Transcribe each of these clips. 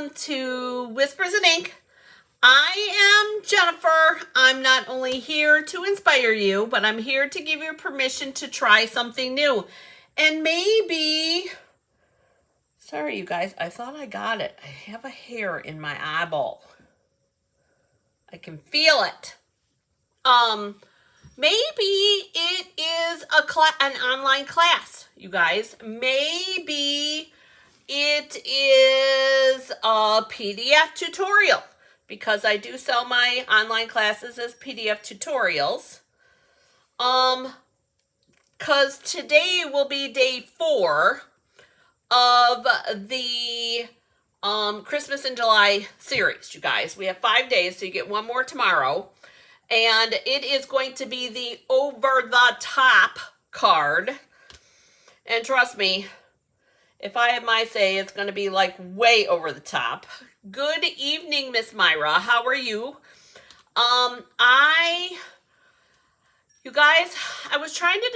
welcome to Whispers and Ink. I am Jennifer. I'm not only here to inspire you, but I'm here to give you permission to try something new. And maybe, sorry you guys, I thought I got it. I have a hair in my eyeball. I can feel it. Maybe it is an online class, you guys. Maybe it is a PDF tutorial, because I do sell my online classes as PDF tutorials. Because today will be day 4 of the Christmas in July series, you guys. We have 5 days, so you get one more tomorrow. And it is going to be the over-the-top card. And trust me, if I have my say, it's going to be like way over the top. Good evening, Miss Myra. How are you? You guys, I was trying to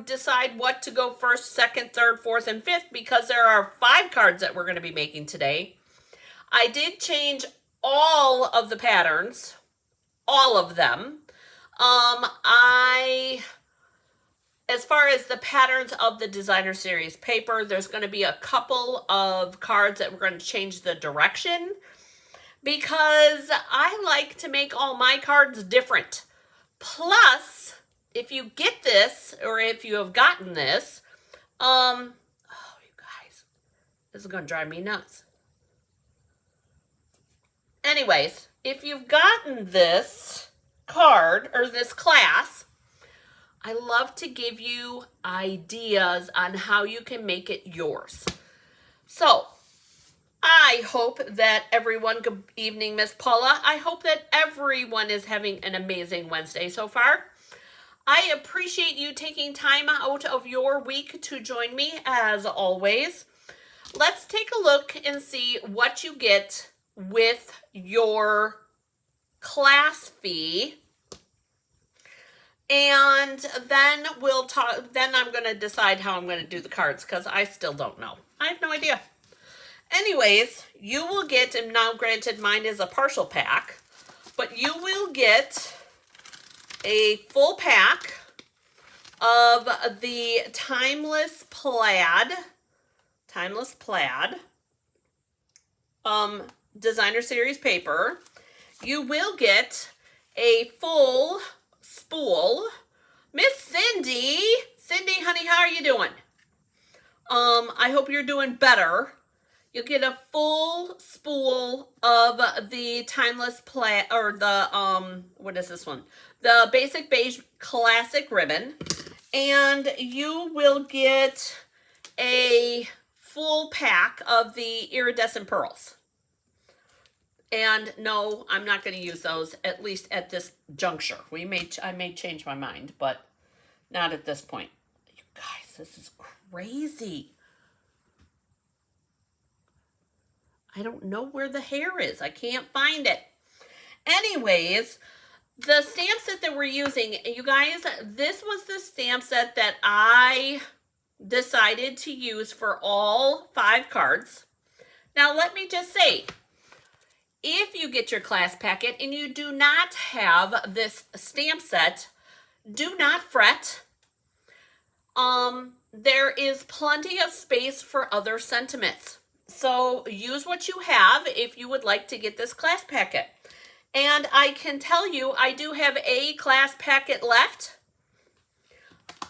decide what to go first, second, third, fourth, and fifth, because there are 5 cards that we're going to be making today. I did change all of the patterns, all of them. As far as the patterns of the designer series paper, there's going to be a couple of cards that we're going to change the direction, because I like to make all my cards different. Plus, if you get this, or if you have gotten this, oh, you guys, this is going to drive me nuts. Anyways, if you've gotten this card, or this class, I love to give you ideas on how you can make it yours. So, I hope that everyone, good evening, Miss Paula. I hope that everyone is having an amazing Wednesday so far. I appreciate you taking time out of your week to join me, as always. Let's take a look and see what you get with your class fee. And then we'll talk. Then I'm going to decide how I'm going to do the cards, because I still don't know. I have no idea. Anyways, you will get, and now granted mine is a partial pack, but you will get a full pack of the Timeless Plaid designer series paper. You will get a full spool. Miss Cindy, honey, how are you doing? I hope you're doing better. You'll get a full spool of the Timeless Plaid, or the, what is this one? The Basic Beige Classic Ribbon. And you will get a full pack of the Iridescent Pearls. And no, I'm not going to use those, at least at this juncture. I may change my mind, but not at this point. You guys, this is crazy. I don't know where the hair is. I can't find it. Anyways, the stamp set that we're using, you guys, this was the stamp set that I decided to use for all 5 cards. Now, let me just say, if you get your class packet and you do not have this stamp set, do not fret. There is plenty of space for other sentiments. So use what you have if you would like to get this class packet. And I can tell you, I do have a class packet left.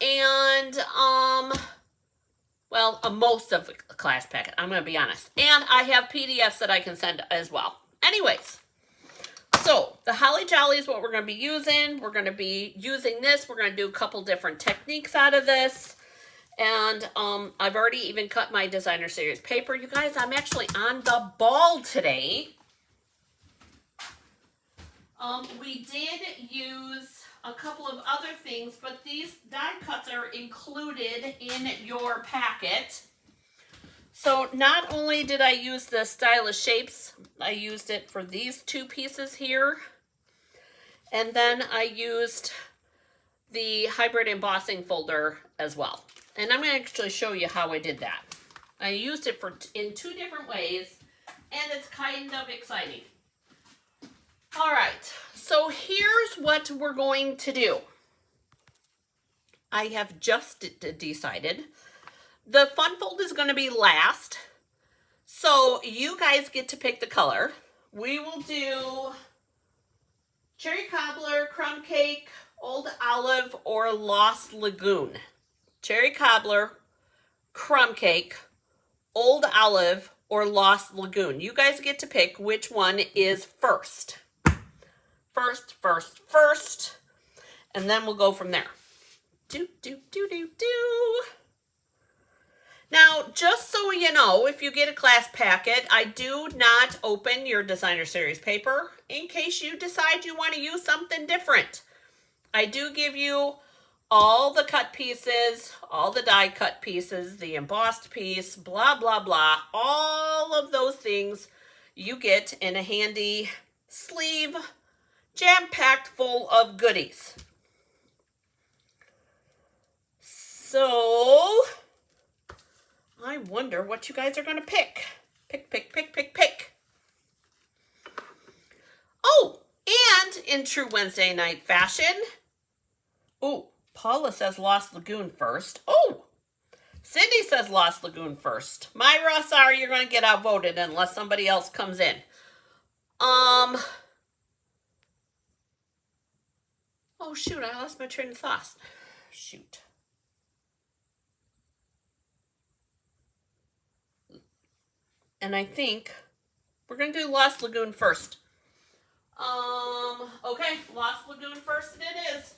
And, most of a class packet, I'm going to be honest. And I have PDFs that I can send as well. Anyways, so the Holly Jolly is what we're going to be using. We're going to be using this. We're going to do a couple different techniques out of this. And I've already even cut my designer series paper. You guys, I'm actually on the ball today. We did use a couple of other things, but these die cuts are included in your packet. So not only did I use the Stylish Shapes, I used it for these 2 pieces here. And then I used the hybrid embossing folder as well. And I'm going to actually show you how I did that. I used it in 2 different ways, and it's kind of exciting. All right, so here's what we're going to do. I have just decided the fun fold is going to be last, so you guys get to pick the color. We will do cherry cobbler, crumb cake, old olive, or lost lagoon. Cherry cobbler, crumb cake, old olive, or lost lagoon. You guys get to pick which one is first. First, and then we'll go from there. Do. Now, just so you know, if you get a class packet, I do not open your designer series paper in case you decide you want to use something different. I do give you all the cut pieces, all the die cut pieces, the embossed piece, blah, blah, blah. All of those things you get in a handy sleeve, jam-packed full of goodies. So, I wonder what you guys are going to pick. Pick. Oh, and in true Wednesday night fashion, oh, Paula says Lost Lagoon first. Oh, Cindy says Lost Lagoon first. Myra, sorry, you're going to get outvoted unless somebody else comes in. Oh, shoot, I lost my train of thought. Shoot. And I think we're going to do Lost Lagoon first. Okay, Lost Lagoon first it is.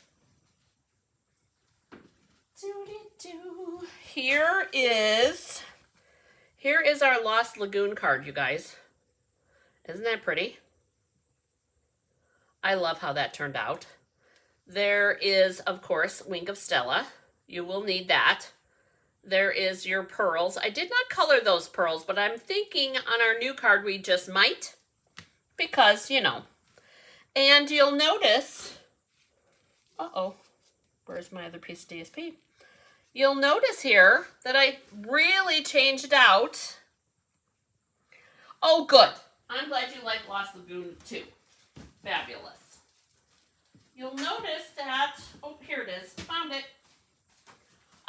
Here is our Lost Lagoon card, you guys. Isn't that pretty? I love how that turned out. There is, of course, Wink of Stella. You will need that. There is your pearls. I did not color those pearls, but I'm thinking on our new card we just might. Because, you know. And you'll notice, where's my other piece of DSP? You'll notice here that I really changed out. Oh, good. I'm glad you like Lost Lagoon too. Fabulous. You'll notice that, oh, here it is. Found it.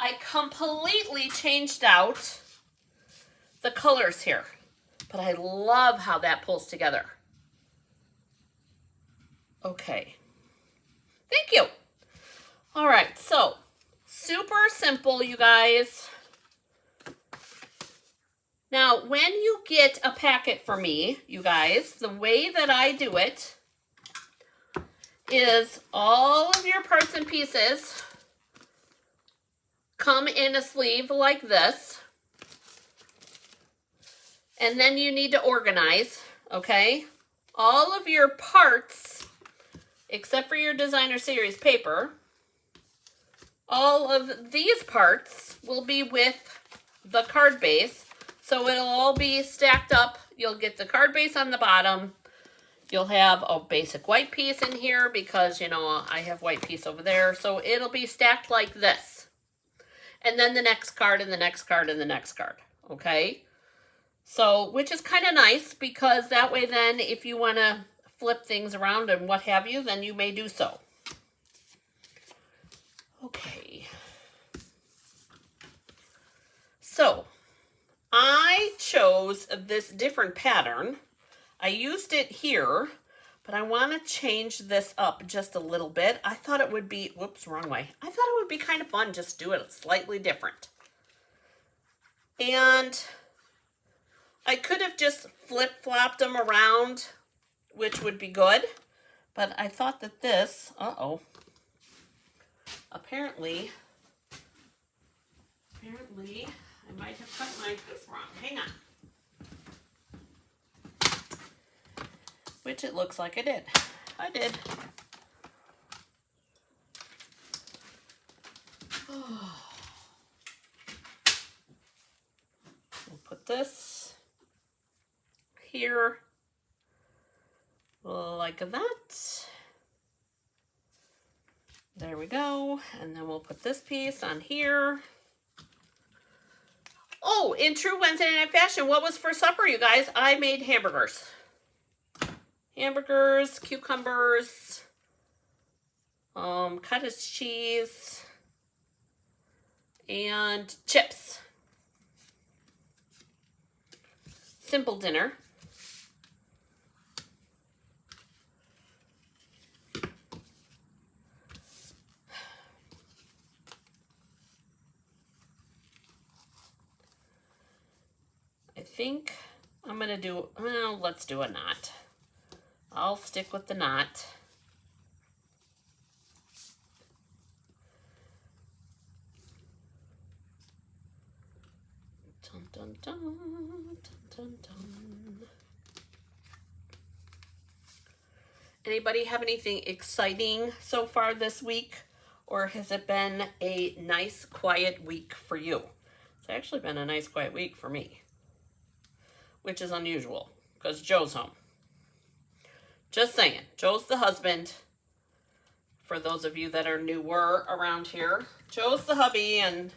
I completely changed out the colors here. But I love how that pulls together. Okay. Thank you. All right, so super simple, you guys. Now, when you get a packet for me, you guys, the way that I do it is all of your parts and pieces come in a sleeve like this. And then you need to organize, okay? All of your parts, except for your designer series paper, all of these parts will be with the card base. So it'll all be stacked up. You'll get the card base on the bottom. You'll have a basic white piece in here because, you know, I have white piece over there. So it'll be stacked like this. And then the next card and the next card and the next card. Okay? So, which is kind of nice because that way then if you want to flip things around and what have you, then you may do so. Okay. So, I chose this different pattern. I used it here, but I want to change this up just a little bit. I thought it would be, whoops, wrong way. I thought it would be kind of fun just to do it slightly different. And I could have just flip-flopped them around, which would be good. But I thought that this, apparently, I might have cut my piece wrong. Hang on. Which it looks like I did. I did. Oh. We'll put this here like that. There we go. And then we'll put this piece on here. Oh, in true Wednesday night fashion, what was for supper, you guys? I made hamburgers. Hamburgers, cucumbers, cottage cheese, and chips. Simple dinner. I think I'm going to do, well, let's do a knot. I'll stick with the knot. Dun, dun, dun, dun, dun, dun. Anybody have anything exciting so far this week? Or has it been a nice, quiet week for you? It's actually been a nice, quiet week for me, which is unusual because Joe's home. Just saying, Joe's the husband. For those of you that are newer around here, Joe's the hubby, and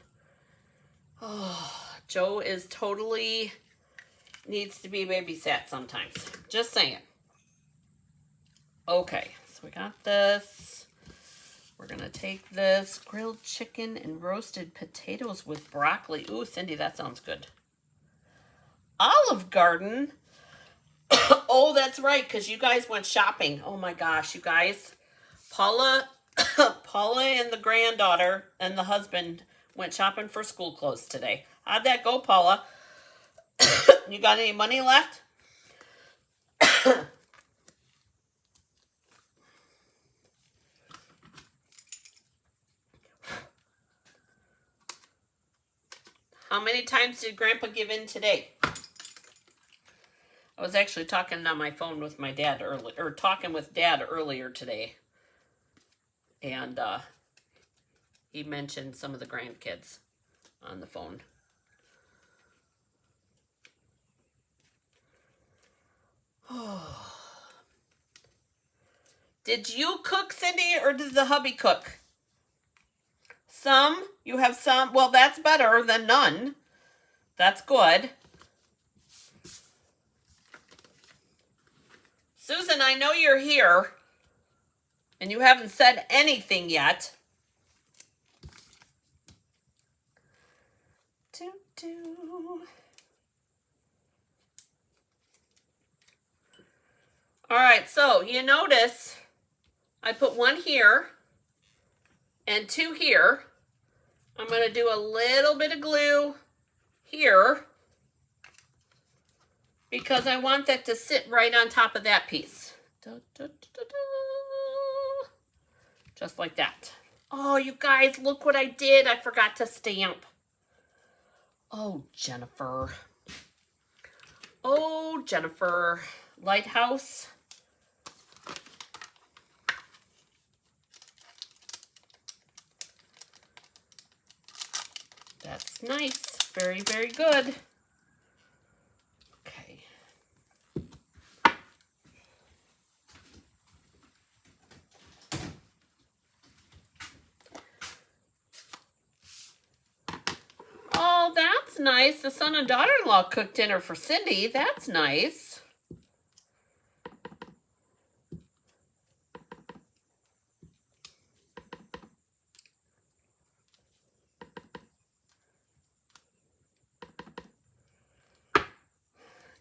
Joe is totally needs to be babysat sometimes. Just saying. Okay, so we got this. We're going to take this grilled chicken and roasted potatoes with broccoli. Ooh, Cindy, that sounds good. Olive Garden. Oh, that's right, because you guys went shopping. Oh my gosh, you guys. Paula and the granddaughter and the husband went shopping for school clothes today. How'd that go, Paula? You got any money left? How many times did Grandpa give in today? I was actually talking on my phone with my dad talking with Dad earlier today. And he mentioned some of the grandkids on the phone. Oh. Did you cook, Cindy, or did the hubby cook? Some? You have some? Well, that's better than none. That's good. Susan, I know you're here, and you haven't said anything yet. All right, so you notice I put one here and two here. I'm going to do a little bit of glue here because I want that to sit right on top of that piece. Just like that. Oh, you guys, look what I did. I forgot to stamp. Oh, Jennifer. Oh, Jennifer. Lighthouse. That's nice. Very, very good. Okay. Oh, that's nice. The son and daughter-in-law cooked dinner for Cindy. That's nice.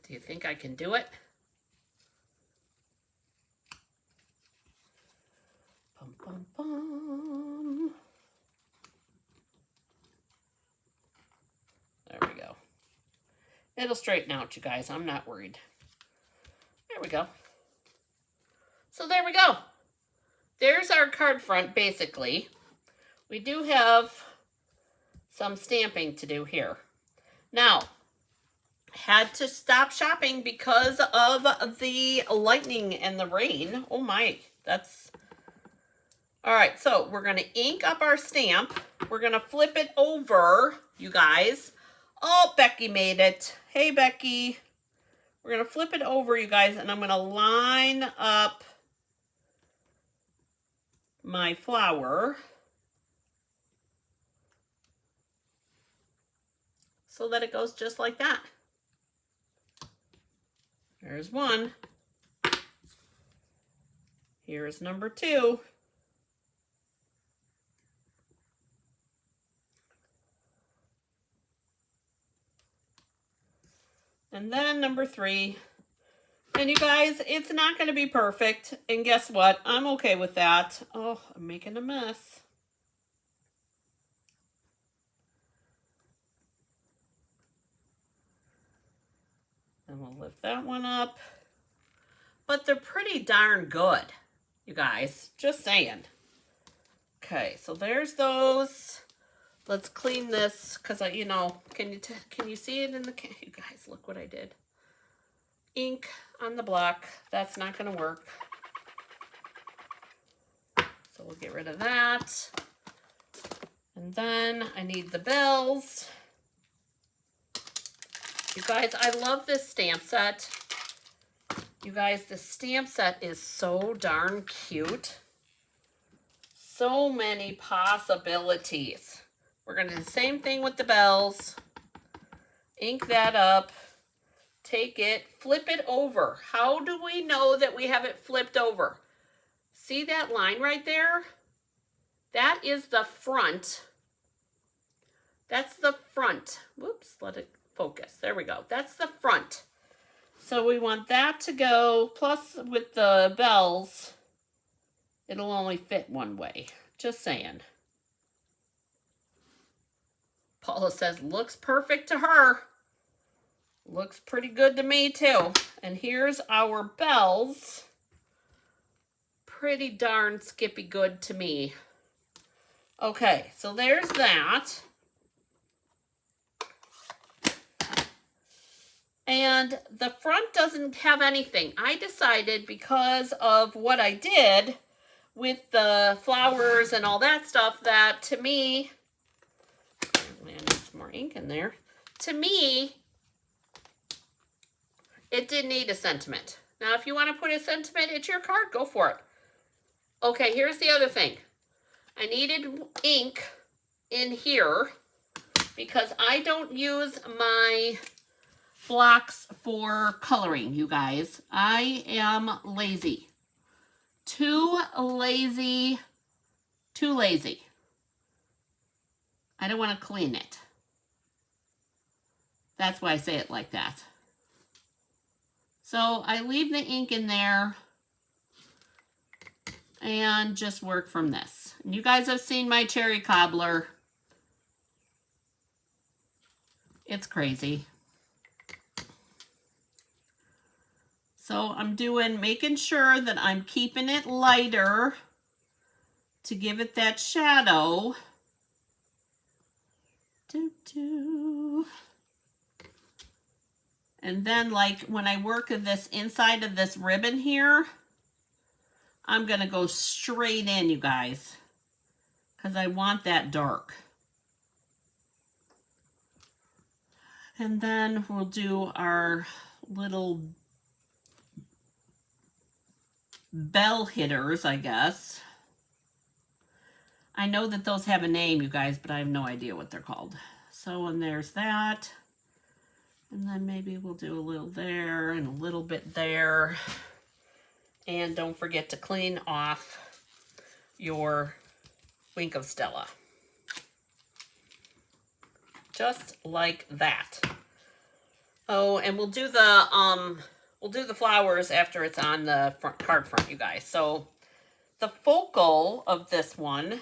Do you think I can do it? Bum, bum, bum. There we go. It'll straighten out, you guys. I'm not worried. There we go. So there we go. There's our card front, basically. We do have some stamping to do here. Now, had to stop shopping because of the lightning and the rain. Oh my, that's... All right, so we're going to ink up our stamp. We're going to flip it over, you guys. Oh, Becky made it. Hey, Becky. We're going to flip it over, you guys, and I'm going to line up my flower. so that it goes just like that. There's one. Here's number 2. And then number 3. And you guys, it's not going to be perfect. And guess what? I'm okay with that. Oh, I'm making a mess. And we'll lift that one up. But they're pretty darn good, you guys. Just saying. Okay, so there's those. Let's clean this because you know, can you see it in the you guys, look what I did. Ink on the block. That's not going to work. So we'll get rid of that. And then I need the bells. You guys, I love this stamp set. You guys, the stamp set is so darn cute. So many possibilities. We're going to do the same thing with the bells. Ink that up. Take it, flip it over. How do we know that we have it flipped over? See that line right there? That is the front. That's the front. Whoops, let it focus. There we go. That's the front. So we want that to go, plus with the bells, it'll only fit one way. Just saying. Paula says, looks perfect to her. Looks pretty good to me too. And here's our bells. Pretty darn skippy good to me. Okay, so there's that. And the front doesn't have anything. I decided because of what I did with the flowers and all that stuff that to me, I need some more ink in there. To me, it didn't need a sentiment. Now, if you want to put a sentiment, it's your card. Go for it. Okay, here's the other thing. I needed ink in here because I don't use my blocks for coloring, you guys. I am lazy. Too lazy. Too lazy. I don't want to clean it. That's why I say it like that. So I leave the ink in there and just work from this. And you guys have seen my cherry cobbler. It's crazy. So I'm making sure that I'm keeping it lighter to give it that shadow. And then like when I work this inside of this ribbon here, I'm going to go straight in, you guys, because I want that dark. And then we'll do our little bell hitters, I guess. I know that those have a name, you guys, but I have no idea what they're called. So, and there's that. And then maybe we'll do a little there and a little bit there. And don't forget to clean off your Wink of Stella. Just like that. Oh, and we'll do the flowers after it's on the card front, you guys. So the focal of this one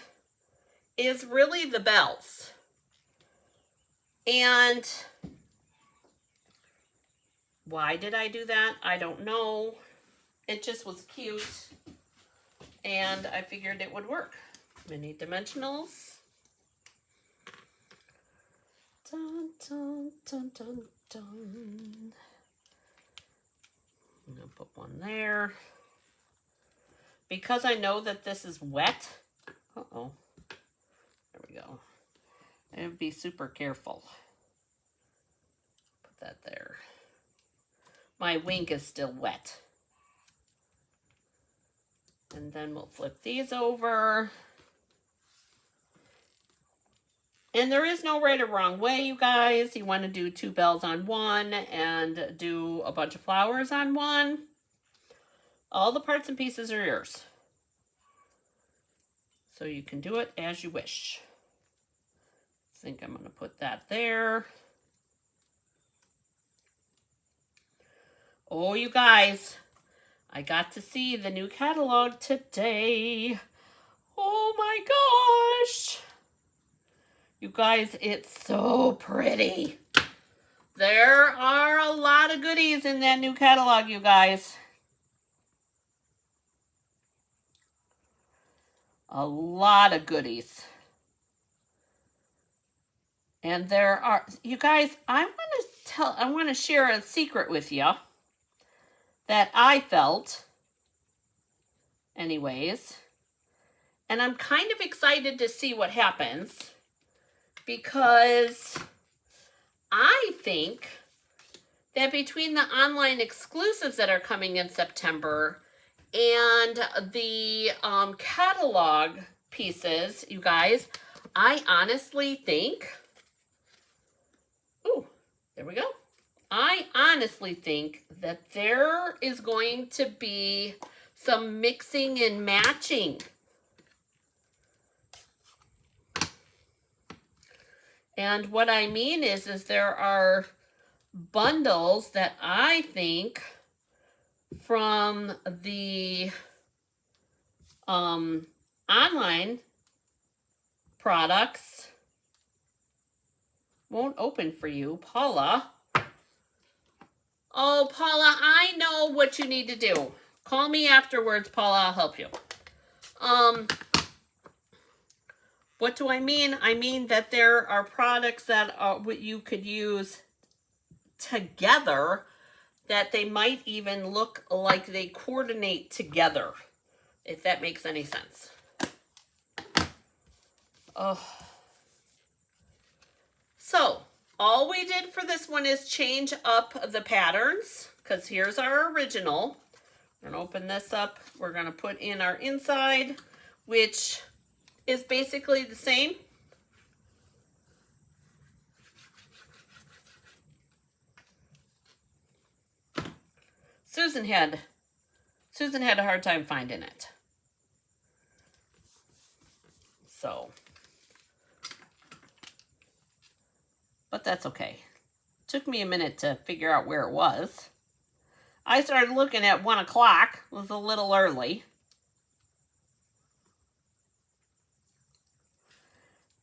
is really the bells. And why did I do that? I don't know. It just was cute. And I figured it would work. Mini dimensionals. Dun, dun, dun, dun, dun. I'm going to put one there. Because I know that this is wet. Uh-oh. There we go. I have to be super careful. Put that there. My wink is still wet. And then we'll flip these over. And there is no right or wrong way, you guys. You want to do 2 bells on one and do a bunch of flowers on one. All the parts and pieces are yours. So you can do it as you wish. I think I'm going to put that there. Oh, you guys, I got to see the new catalog today. Oh my gosh. You guys, it's so pretty. There are a lot of goodies in that new catalog, you guys. A lot of goodies. And there are, you guys, I want to share a secret with you that I felt anyways. And I'm kind of excited to see what happens because I think that between the online exclusives that are coming in September and the catalog pieces, you guys, I honestly think, ooh, there we go. I honestly think that there is going to be some mixing and matching. And what I mean is there are bundles that I think from the online products won't open for you, Paula. Oh, Paula, I know what you need to do. Call me afterwards, Paula. I'll help you. What do I mean? I mean that there are products that you could use together that they might even look like they coordinate together, if that makes any sense. Oh. So, all we did for this one is change up the patterns, because here's our original. We're going to open this up. We're going to put in our inside, which is basically the same. Susan had a hard time finding it. So, but that's okay. Took me a minute to figure out where it was. I started looking at 1 o'clock. It was a little early.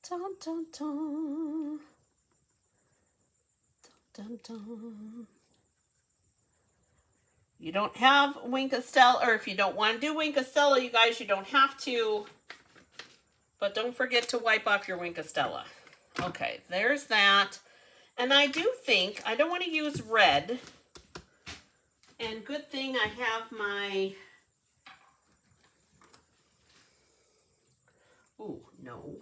Dun, dun, dun. Dun, dun, dun. You don't have Wink of Stella, or if you don't want to do Wink of Stella, you guys, you don't have to. But don't forget to wipe off your Wink of Stella. Okay, there's that. And I do think, I don't want to use red. And good thing I have my, ooh, no.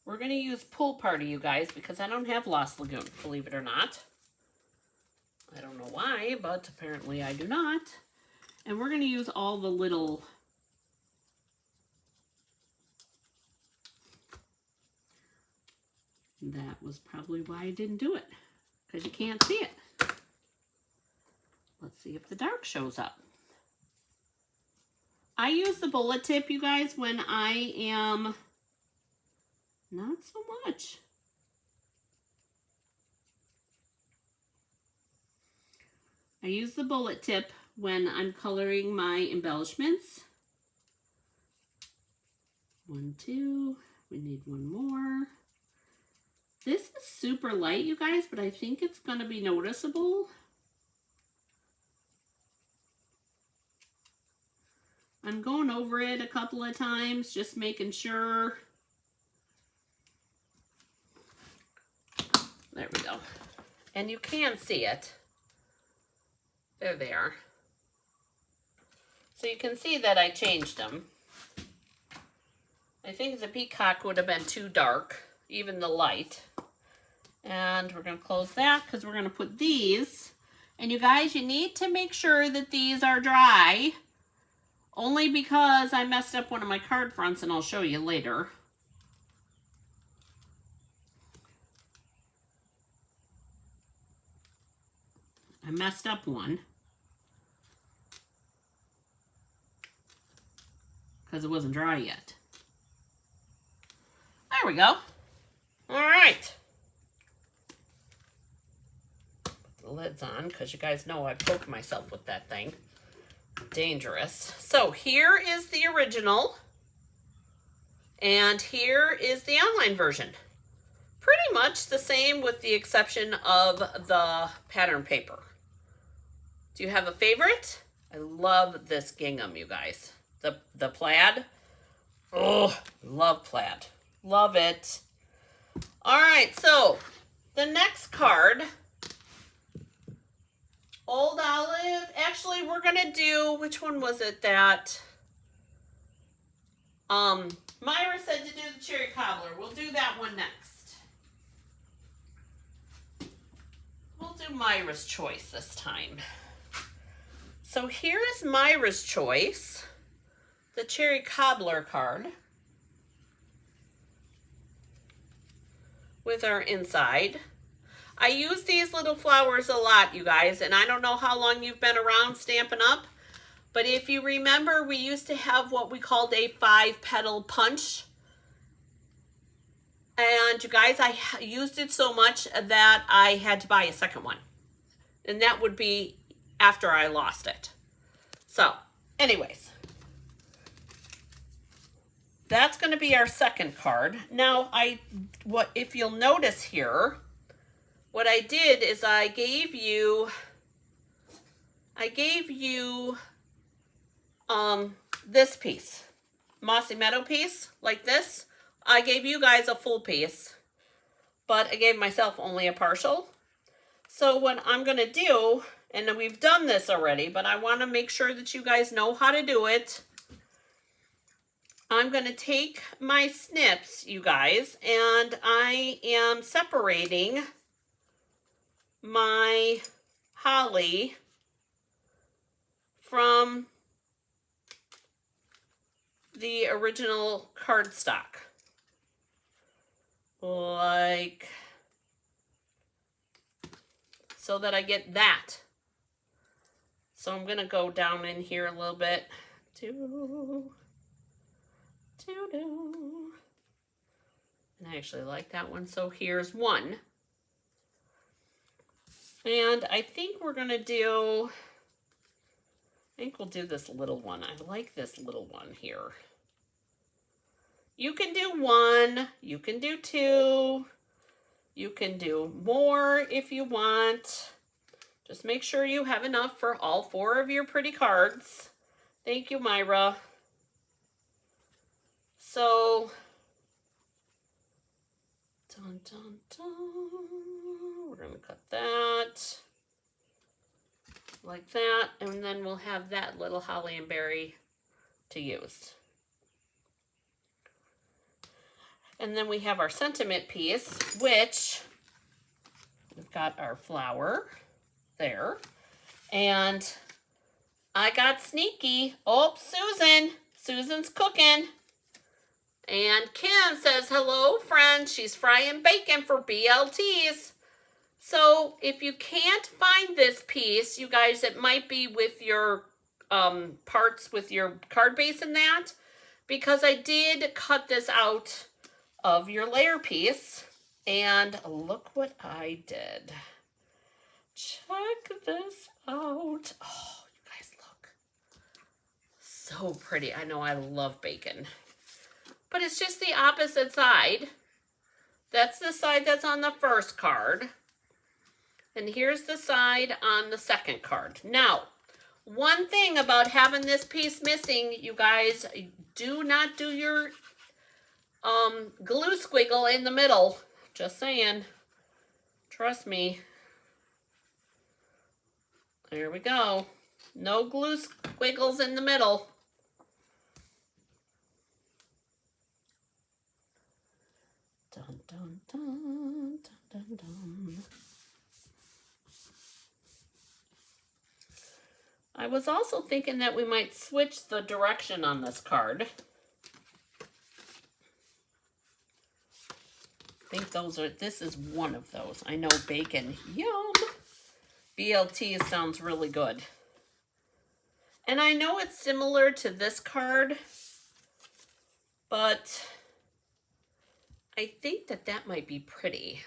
We're going to use Pool Party, you guys, because I don't have Lost Lagoon, believe it or not. I don't know why, but apparently I do not. And we're going to use all the little that was probably why I didn't do it, because you can't see it. Let's see if the dark shows up. I use the bullet tip, you guys, when I am not so much. I use the bullet tip when I'm coloring my embellishments. 1, 2, we need one more. This is super light, you guys, but I think it's going to be noticeable. I'm going over it a couple of times, just making sure. There we go. And you can see it. There they are. So you can see that I changed them. I think the peacock would have been too dark, even the light. And we're going to close that because we're going to put these And you guys, you need to make sure that these are dry, only because I messed up one of my card fronts, and I'll show you later. I messed up one because it wasn't dry yet. There we go. All right. Put the lids on because you guys know I poke myself with that thing. Dangerous. So here is the original, and here is the online version. Pretty much the same with the exception of the pattern paper. Do you have a favorite? I love this gingham, you guys. The plaid. Oh, love plaid. Love it. All right, so the next card, Old Olive. Actually, we're gonna do, which one was it that Myra said to do the cherry cobbler? We'll do that one next. We'll do Myra's choice this time. So here is Myra's choice, the cherry cobbler card with our inside. I use these little flowers a lot, you guys, and I don't know how long you've been around Stampin' Up, but if you remember, we used to have what we called a 5-petal punch. And you guys, I used it so much that I had to buy a second one. And that would be after I lost it. So, anyways, that's going to be our second card. Now, if you'll notice here, what I did is I gave you this piece, Mossy Meadow piece, like this. I gave you guys a full piece, but I gave myself only a partial. So what I'm going to do, and we've done this already, but I want to make sure that you guys know how to do it. I'm going to take my snips, you guys, and I am separating my holly from the original cardstock, like so that I get that. So I'm going to go down in here a little bit. And I actually like that one. So here's one. And I think we're going to do, I think we'll do this little one. I like this little one here. You can do one, you can do two, you can do more if you want. Just make sure you have enough for all 4 of your pretty cards. Thank you, Myra. So, dun, dun, dun. We're going to cut that like that, and then we'll have that little holly and berry to use. And then we have our sentiment piece, which we've got our flower there. And I got sneaky. Oh, Susan's cooking. And Kim says, hello, friend. She's frying bacon for BLTs. So if you can't find this piece, you guys, it might be with your parts with your card base and that, because I did cut this out of your layer piece. And look what I did. Check this out. Oh, you guys, look. So pretty. I know I love bacon. But it's just the opposite side. That's the side that's on the first card. And here's the side on the second card. Now, one thing about having this piece missing, you guys, do not do your glue squiggle in the middle. Just saying. Trust me. There we go. No glue squiggles in the middle. Dun, dun, dun, dun, dun, dun. I was also thinking that we might switch the direction on this card. I think this is one of those. I know bacon, yum. BLT sounds really good. And I know it's similar to this card, but I think that might be pretty.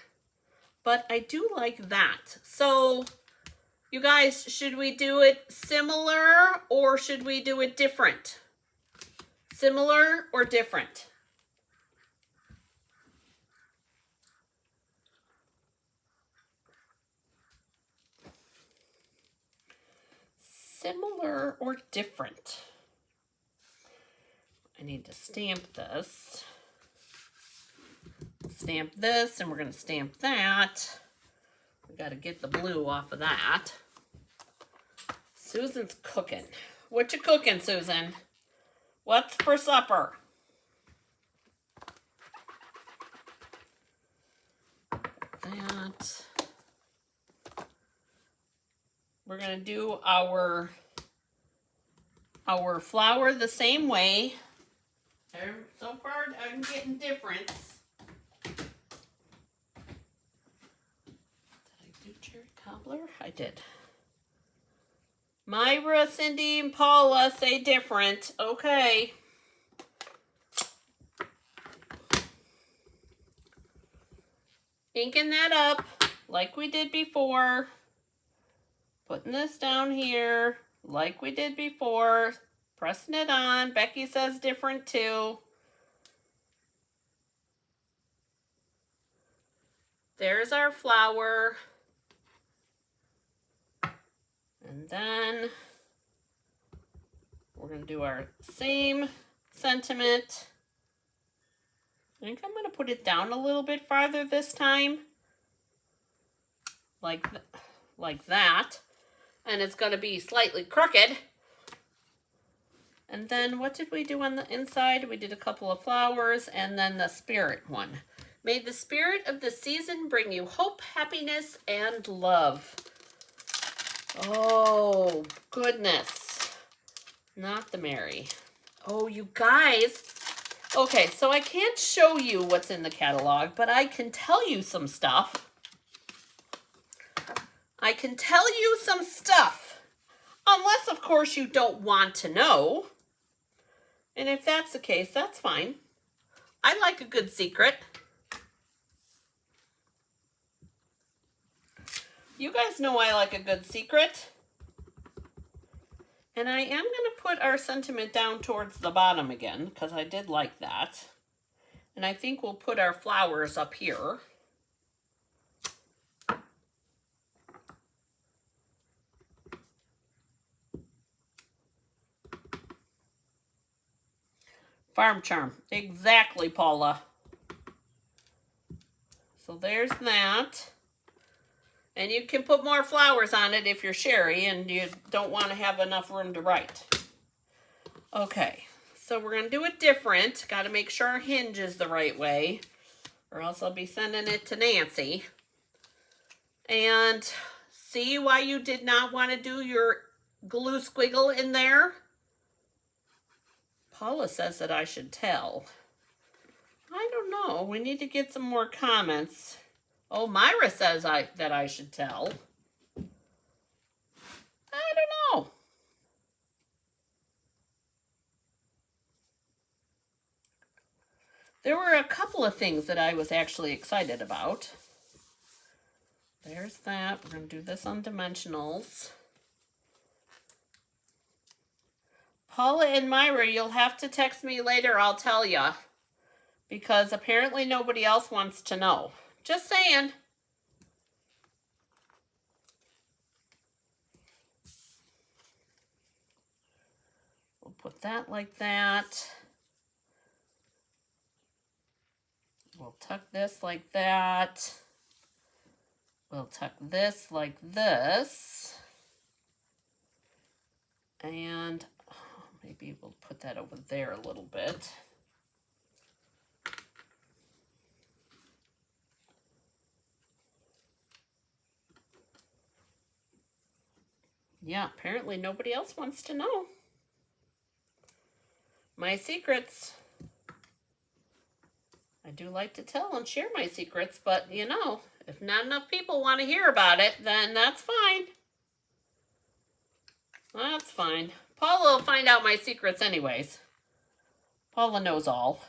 But I do like that. So, you guys, should we do it similar or should we do it different? Similar or different? Similar or different? I need to stamp this. Stamp this, and we're going to stamp that. We got to get the blue off of that. Susan's cooking. What you cooking, Susan? What's for supper? That. We're going to do our flower the same way. So far, I'm getting difference. Did I do cherry cobbler? I did. Myra, Cindy, and Paula say different. Okay. Inking that up like we did before. Putting this down here like we did before. Pressing it on. Becky says different too. There's our flower. And then we're going to do our same sentiment. I think I'm going to put it down a little bit farther this time. Like that. And it's going to be slightly crooked. And then what did we do on the inside? We did a couple of flowers and then the spirit one. May the spirit of the season bring you hope, happiness, and love. Oh, goodness. Not the Mary. Oh, you guys. Okay, so I can't show you what's in the catalog, but I can tell you some stuff. I can tell you some stuff. Unless, of course, you don't want to know. And if that's the case, that's fine. I like a good secret. You guys know I like a good secret. And I am going to put our sentiment down towards the bottom again, because I did like that. And I think we'll put our flowers up here. Farm charm. Exactly, Paula. So there's that. And you can put more flowers on it if you're Sherry and you don't want to have enough room to write. Okay, so we're going to do it different. Got to make sure our hinge is the right way, or else I'll be sending it to Nancy. And see why you did not want to do your glue squiggle in there? Paula says that I should tell. I don't know. We need to get some more comments. Oh, Myra says that I should tell. I don't know. There were a couple of things that I was actually excited about. There's that. We're going to do this on dimensionals. Paula and Myra, you'll have to text me later, I'll tell you. Because apparently nobody else wants to know. Just saying. We'll put that like that. We'll tuck this like that. We'll tuck this like this. And maybe we'll put that over there a little bit. Yeah, apparently nobody else wants to know. My secrets. I do like to tell and share my secrets, but you know, if not enough people want to hear about it, then that's fine. That's fine. Paula will find out my secrets anyways. Paula knows all.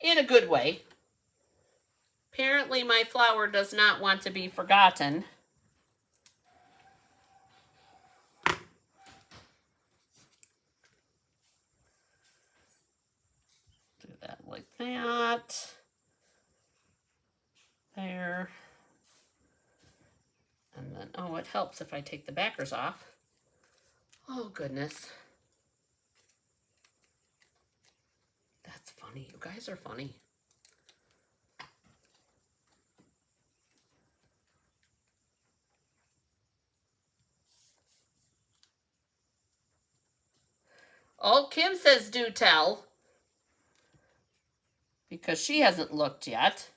In a good way. Apparently my flower does not want to be forgotten. Do that like that. There. And then, oh, it helps if I take the backers off. Oh, goodness. That's funny. You guys are funny. Oh, Kim says do tell. Because she hasn't looked yet.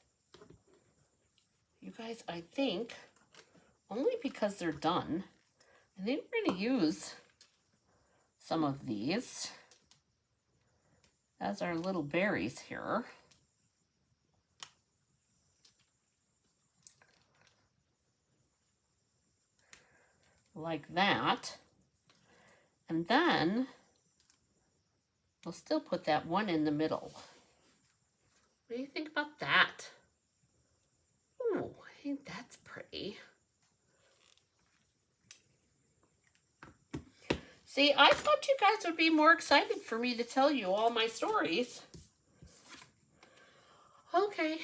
You guys, I think, only because they're done, I think we're going to use some of these as our little berries here. Like that. And then we'll still put that one in the middle. What do you think about that? Ooh, I think that's pretty. See, I thought you guys would be more excited for me to tell you all my stories. Okay.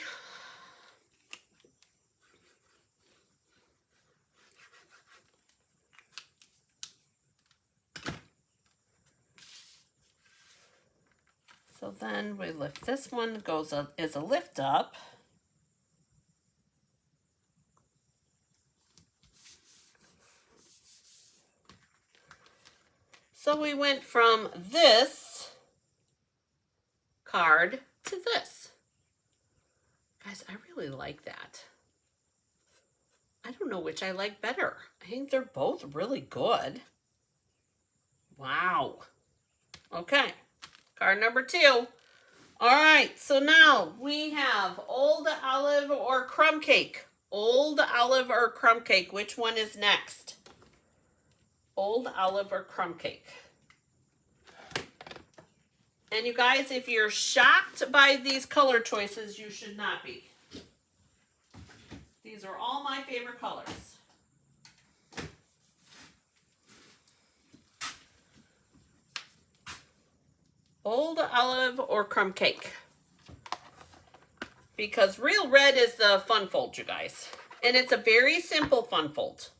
So then we lift this one, goes up as a lift up. So we went from this card to this. Guys, I really like that. I don't know which I like better. I think they're both really good. Wow. Okay. Card number 2. All right, so now we have Old Olive or Crumb Cake. Old Olive or Crumb Cake. Which one is next? Old Olive or Crumb Cake. And you guys, if you're shocked by these color choices, you should not be. These are all my favorite colors. Old Olive or Crumb Cake. Because Real Red is the fun fold, you guys. And it's a very simple fun fold.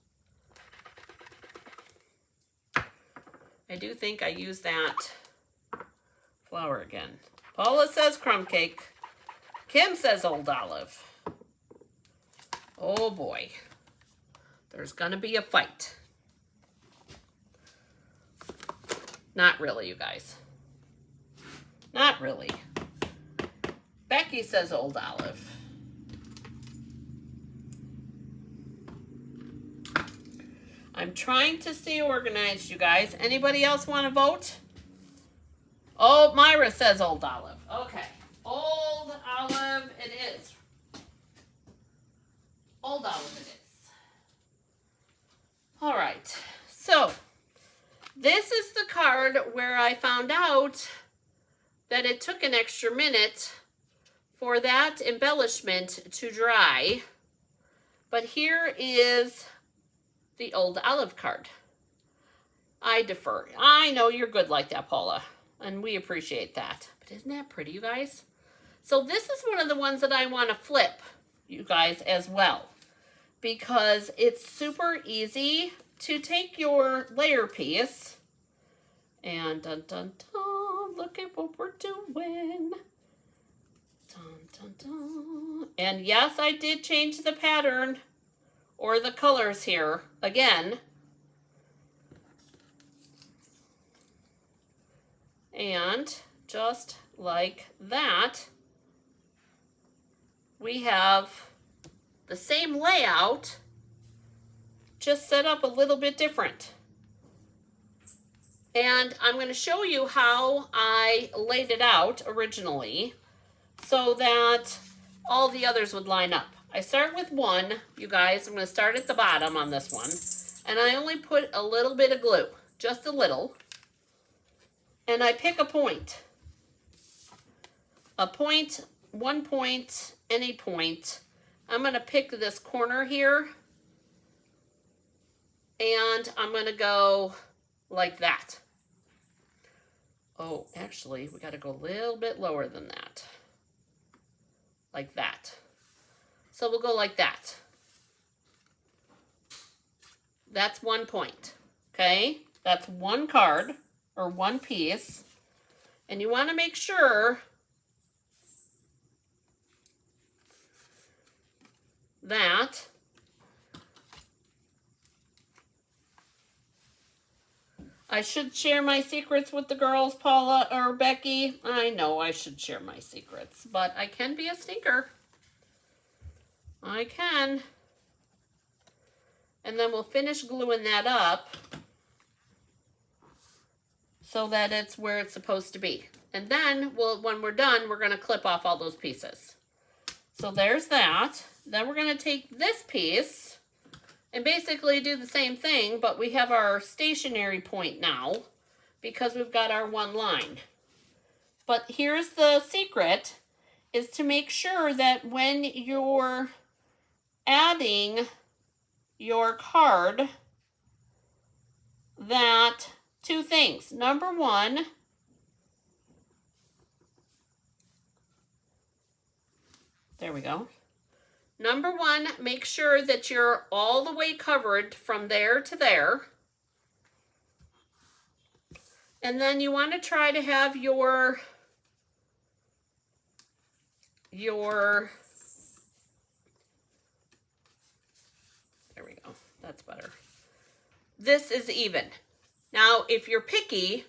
I do think I use that flower again. Paula says Crumb Cake. Kim says Old Olive. Oh boy. There's gonna be a fight. Not really, you guys. Not really. Becky says Old Olive. I'm trying to stay organized, you guys. Anybody else want to vote? Oh, Myra says Old Olive. Okay. Old Olive it is. Old Olive it is. All right. So, this is the card where I found out that it took an extra minute for that embellishment to dry. But here is the Old Olive card. I defer. I know you're good like that, Paula, and we appreciate that. But isn't that pretty, you guys? So this is one of the ones that I want to flip, you guys, as well, because it's super easy to take your layer piece and dun dun dun, look at what we're doing. Dun dun dun. And yes, I did change the pattern or the colors here again. And just like that, we have the same layout, just set up a little bit different. And I'm going to show you how I laid it out originally so that all the others would line up. I start with one, you guys. I'm going to start at the bottom on this one. And I only put a little bit of glue, just a little. And I pick a point. A point, 1 point, any point. I'm going to pick this corner here. And I'm going to go like that. Oh, actually, we got to go a little bit lower than that. Like that. So we'll go like that. That's 1 point. Okay? That's one card or one piece. And you want to make sure that I should share my secrets with the girls, Paula or Becky. I know I should share my secrets, but I can be a stinker. I can. And then we'll finish gluing that up so that it's where it's supposed to be. And then when we're done, we're going to clip off all those pieces. So there's that. Then we're going to take this piece and basically do the same thing, but we have our stationary point now because we've got our one line. But here's the secret, is to make sure that when you're adding your card, that two things. Number one, there we go. Number one, make sure that you're all the way covered from there to there. And then you want to try to have your there we go. That's better. This is even. Now, if you're picky,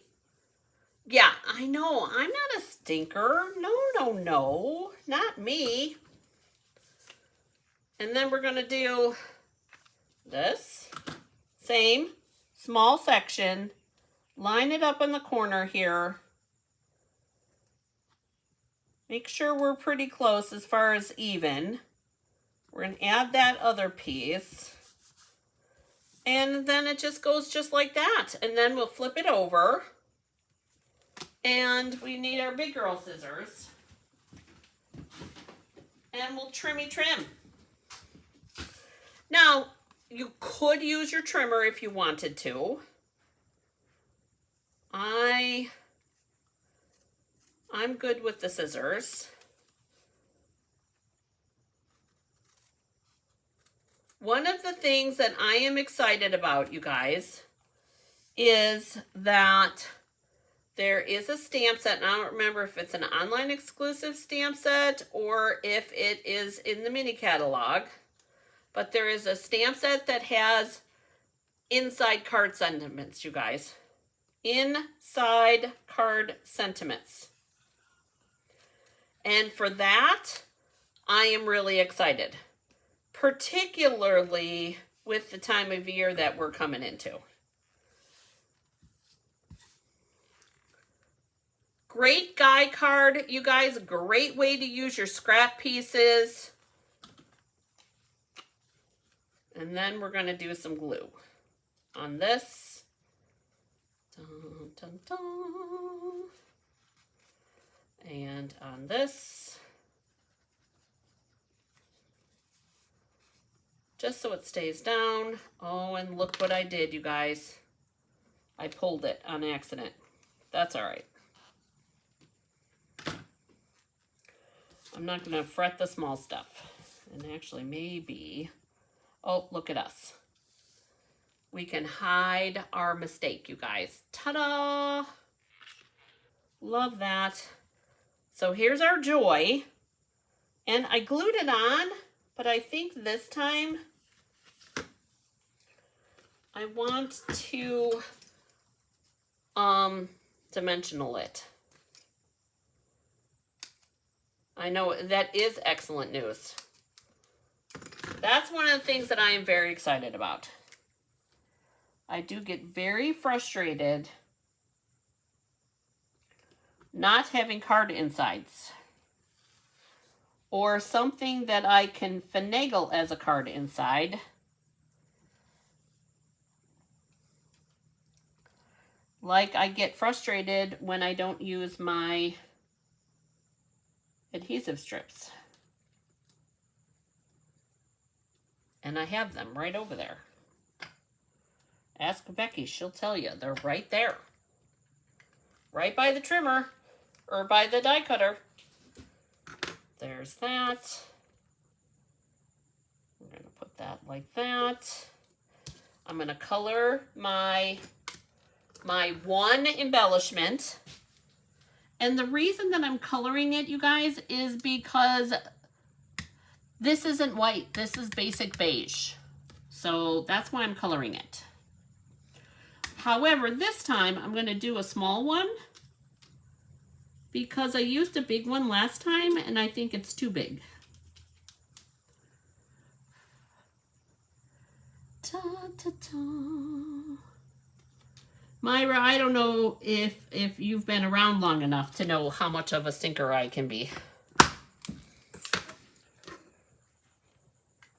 yeah, I know, I'm not a stinker. No, not me. And then we're going to do this. Same, small section. Line it up in the corner here. Make sure we're pretty close as far as even. We're going to add that other piece. And then it just goes just like that. And then we'll flip it over. And we need our big girl scissors. And we'll trim. Now, you could use your trimmer if you wanted to. I'm good with the scissors. One of the things that I am excited about, you guys, is that there is a stamp set, and I don't remember if it's an online exclusive stamp set or if it is in the mini catalog, but there is a stamp set that has inside card sentiments, you guys. Inside card sentiments. And for that, I am really excited, particularly with the time of year that we're coming into. Great guy card, you guys. Great way to use your scrap pieces. And then we're going to do some glue on this. Dun, dun, dun. And on this. Just so it stays down. Oh, and look what I did, you guys. I pulled it on accident. That's all right. I'm not going to fret the small stuff. And actually, maybe... Oh, look at us. We can hide our mistake, you guys. Ta-da! Love that. So here's our joy. And I glued it on, but I think this time I want to dimensional it. I know that is excellent news. That's one of the things that I am very excited about. I do get very frustrated not having card insides, or something that I can finagle as a card inside. Like, I get frustrated when I don't use my adhesive strips. And I have them right over there. Ask Becky, she'll tell you. They're right there. Right by the trimmer, or by the die cutter. There's that. We're going to put that like that. I'm going to color my one embellishment. And the reason that I'm coloring it, you guys, is because this isn't white. This is basic beige. So that's why I'm coloring it. However, this time I'm going to do a small one because I used a big one last time and I think it's too big. Ta, ta, ta. Myra, I don't know if you've been around long enough to know how much of a stinker I can be.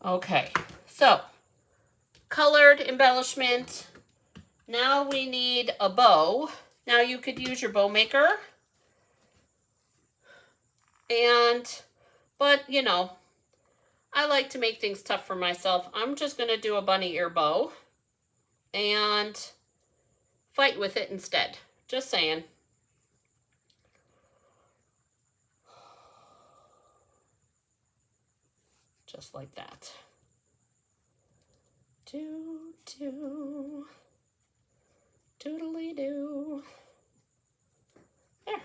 Okay, so colored embellishment. Now we need a bow. Now you could use your bow maker. But you know, I like to make things tough for myself. I'm just gonna do a bunny ear bow and fight with it instead. Just saying. Just like that. Do, doodly do. There.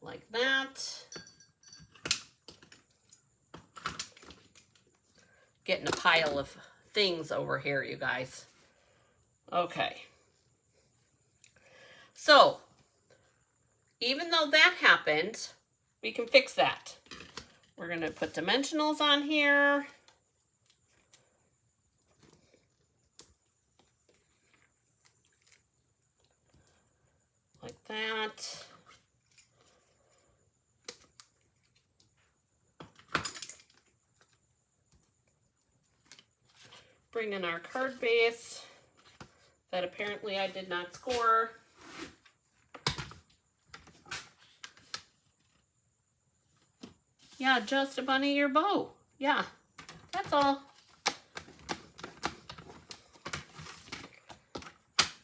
Like that. Getting a pile of things over here, you guys. Okay. So, even though that happened, we can fix that. We're going to put dimensionals on here. Like that. Bring in our card base that apparently I did not score. Yeah, just a bunny ear bow. Yeah, that's all.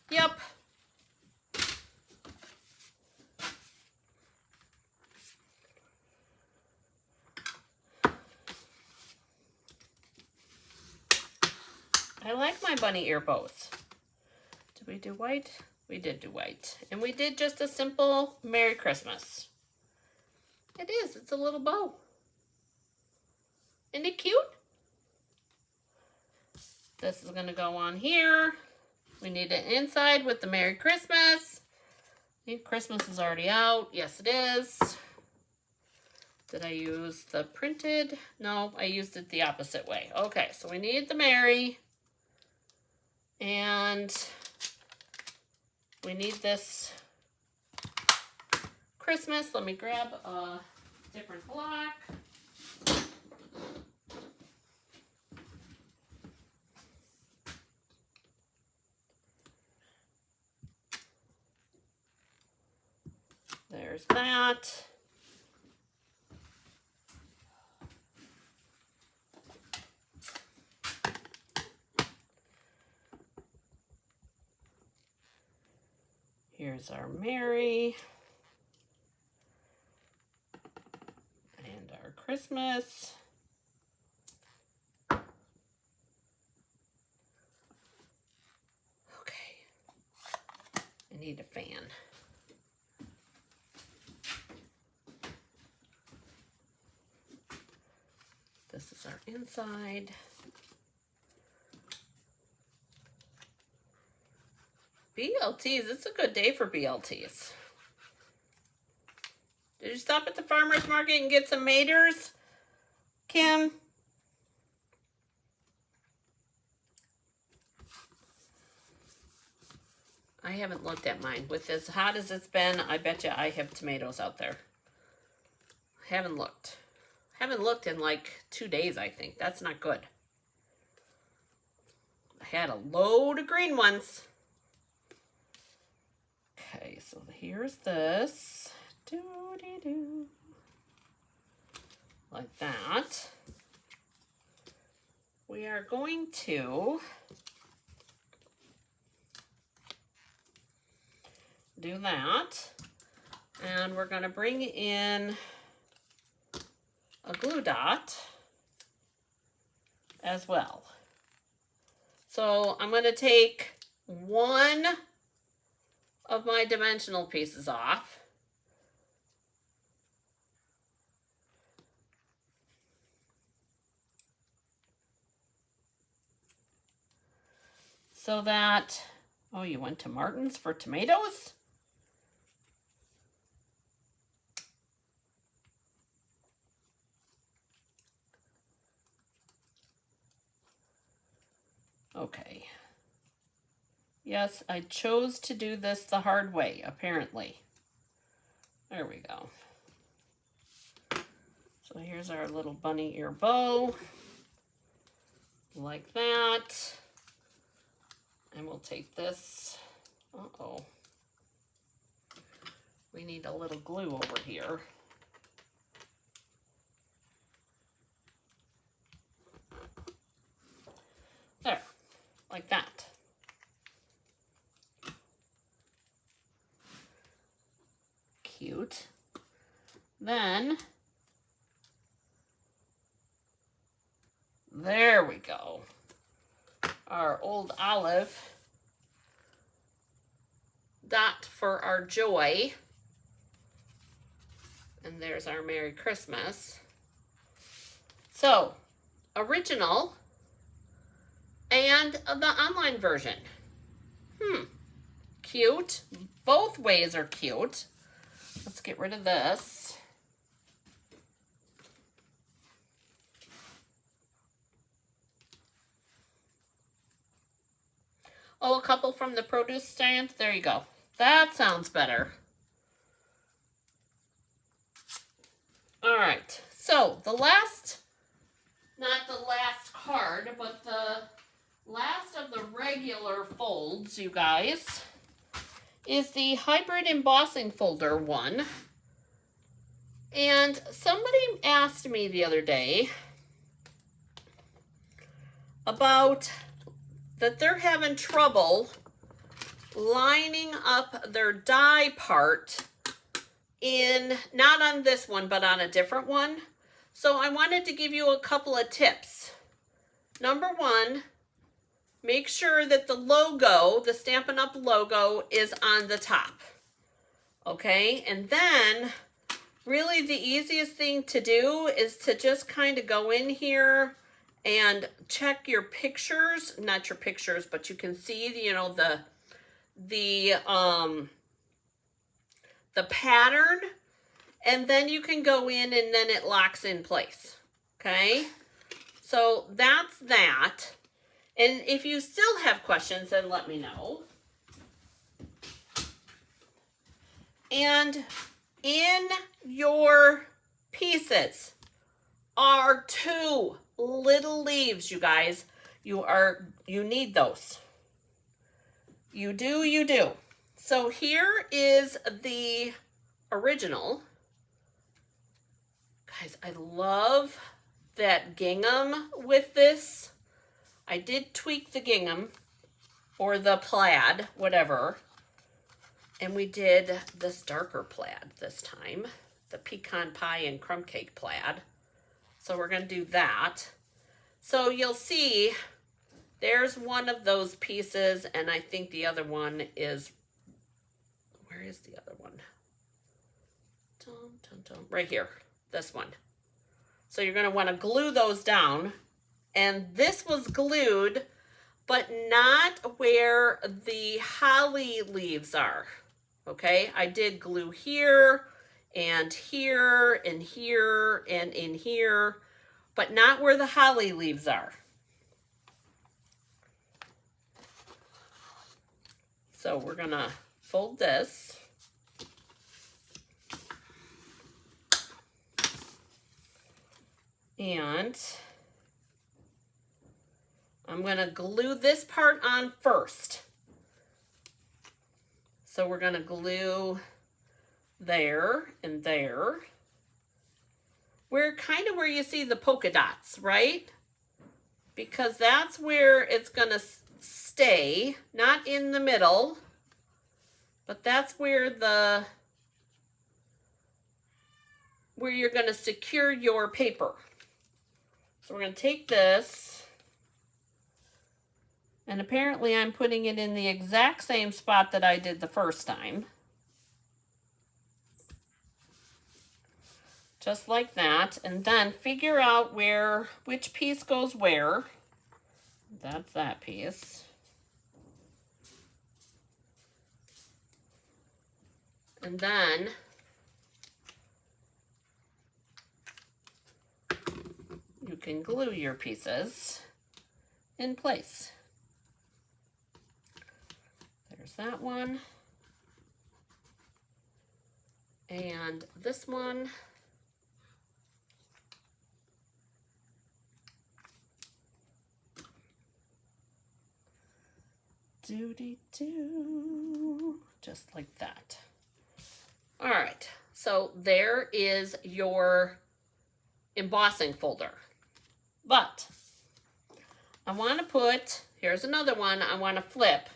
Yep. I like my bunny ear bows. Did we do white? We did do white. And we did just a simple Merry Christmas. It is. It's a little bow. Isn't it cute? This is going to go on here. We need it inside with the Merry Christmas. I think Christmas is already out. Yes, it is. Did I use the printed? No, I used it the opposite way. Okay, so we need the Merry. And we need this Christmas. Let me grab a different block. There's that. Here's our Merry and our Christmas. Okay. I need a fan. This is our inside. BLTs, it's a good day for BLTs. Did you stop at the farmer's market and get some maters, Kim? I haven't looked at mine. With as hot as it's been, I bet you I have tomatoes out there. Haven't looked. Haven't looked in like 2 days, I think. That's not good. I had a load of green ones. Okay, so here's this. Doo-dee-doo. Like that. We are going to do that. And we're going to bring in a glue dot as well. So I'm going to take one of my dimensional pieces off. So that, oh, you went to Martin's for tomatoes? Okay. Yes, I chose to do this the hard way, apparently. There we go. So here's our little bunny ear bow. Like that. And we'll take this. Uh-oh. We need a little glue over here. There. Like that. Cute. Then, there we go. Our old olive dot for our joy. And there's our Merry Christmas. So, original and the online version. Cute. Both ways are cute. Let's get rid of this. Oh, a couple from the produce stand. There you go. That sounds better. All right. So the last, not the last card, but the last of the regular folds, you guys, is the hybrid embossing folder one. And somebody asked me the other day about that they're having trouble lining up their die part in, not on this one, but on a different one. So I wanted to give you a couple of tips. Number one, make sure that the logo, the Stampin' Up! Logo, is on the top. Okay, and then really the easiest thing to do is to just kind of go in here and check your pictures, not your pictures, but you can see, you know, the pattern, and then you can go in and then it locks in place. Okay, so that's that. And if you still have questions, then let me know. And in your pieces are 2 little leaves, you guys. You need those. You do. So here is the original. Guys, I love that gingham with this. I did tweak the gingham or the plaid, whatever. And we did this darker plaid this time, the pecan pie and crumb cake plaid. So we're going to do that. So you'll see there's one of those pieces, and I think the other one is, where is the other one? Right here, this one. So you're going to want to glue those down. And this was glued, but not where the holly leaves are. Okay, I did glue here and here, and here, and in here, but not where the holly leaves are. So we're gonna fold this. And I'm gonna glue this part on first. So we're gonna glue there and there. Where kind of where you see the polka dots, right? Because that's where it's gonna stay, not in the middle, but that's where you're gonna secure your paper. So we're gonna take this, and apparently I'm putting it in the exact same spot that I did the first time. Just like that, and then figure out which piece goes where. That's that piece. And then you can glue your pieces in place. There's that one. And this one. Doody-doo. Just like that. All right, so there is your embossing folder. But I want to put, here's another one I want to flip.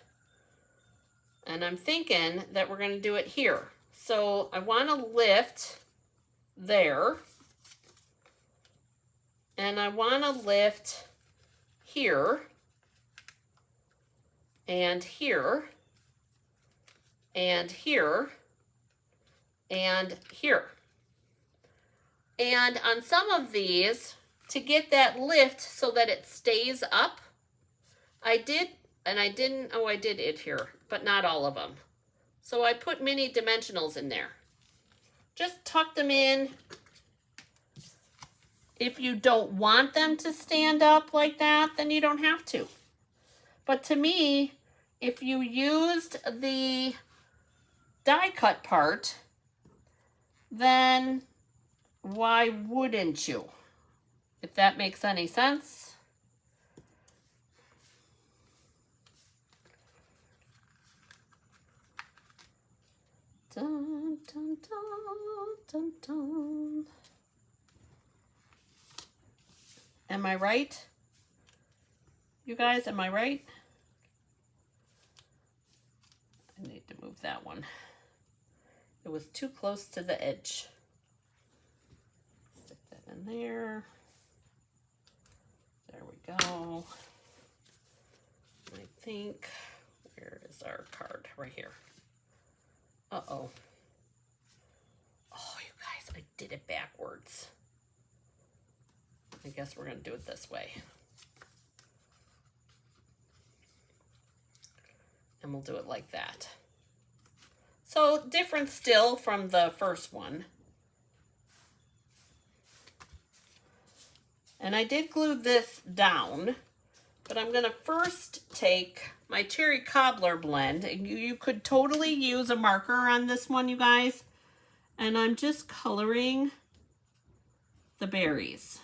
And I'm thinking that we're going to do it here. So I want to lift there. And I want to lift here. And here. And here. And here. And on some of these, to get that lift so that it stays up, I did it here, but not all of them. So I put mini dimensionals in there. Just tuck them in. If you don't want them to stand up like that, then you don't have to. But to me, if you used the die cut part, then why wouldn't you? If that makes any sense. Dun, dun, dun, dun, dun. Am I right? You guys, am I right? I need to move that one. It was too close to the edge. Stick that in there. There we go. I think, where is our card? Right here. Uh-oh. Oh, you guys, I did it backwards. I guess we're going to do it this way. And we'll do it like that. So different still from the first one. And I did glue this down, but I'm going to first take my cherry cobbler blend. And you could totally use a marker on this one, you guys. And I'm just coloring the berries.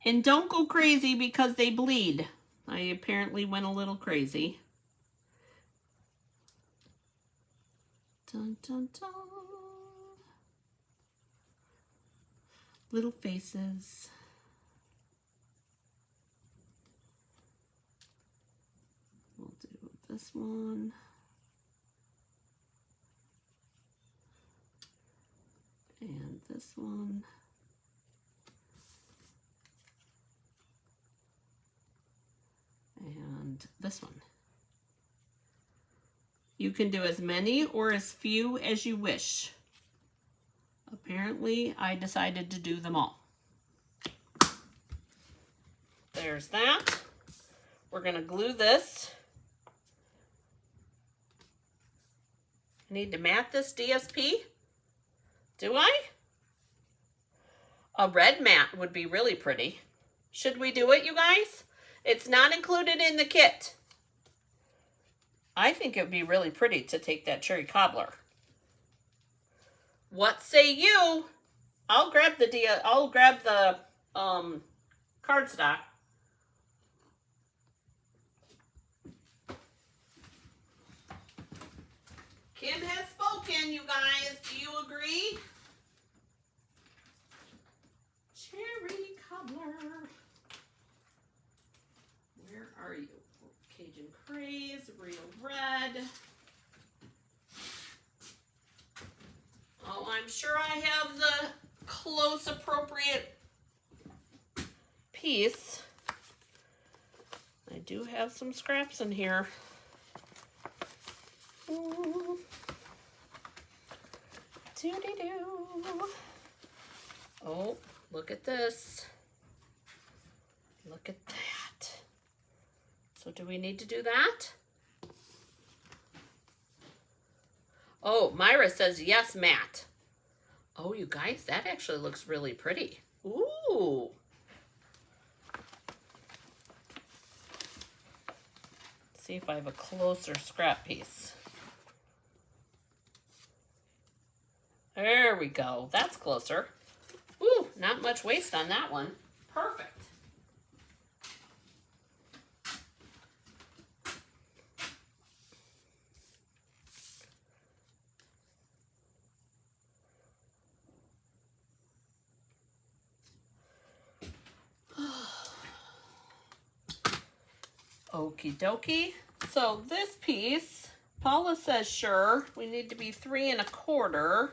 And don't go crazy because they bleed. I apparently went a little crazy. Dun, dun, dun. Little faces. We'll do this one. And this one. And this one. You can do as many or as few as you wish. Apparently, I decided to do them all. There's that. We're going to glue this. need to mat this DSP? Do I? A red mat would be really pretty. Should we do it, you guys? It's not included in the kit. I think it would be really pretty to take that cherry cobbler. What say you? I'll grab the cardstock. Kim has spoken, you guys. Do you agree? Cherry cobbler. Where are you? Cajun Craze, Real Red. Oh, I'm sure I have the close appropriate piece. I do have some scraps in here. Ooh. Doo-dee-doo. Oh, look at this. Look at that. So do we need to do that? Oh, Myra says yes, Matt. Oh, you guys, that actually looks really pretty. Ooh. See if I have a closer scrap piece. There we go. That's closer. Ooh, not much waste on that one. Perfect. Okie dokie. So this piece, Paula says sure. We need to be 3 1/4.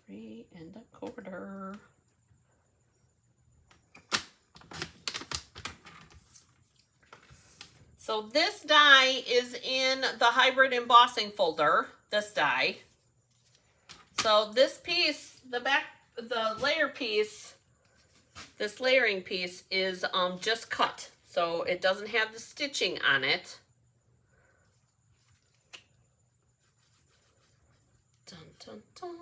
3 1/4. So this die is in the hybrid embossing folder, this die. So this piece, the layer piece, this layering piece is just cut. So it doesn't have the stitching on it. Dun, dun, dun.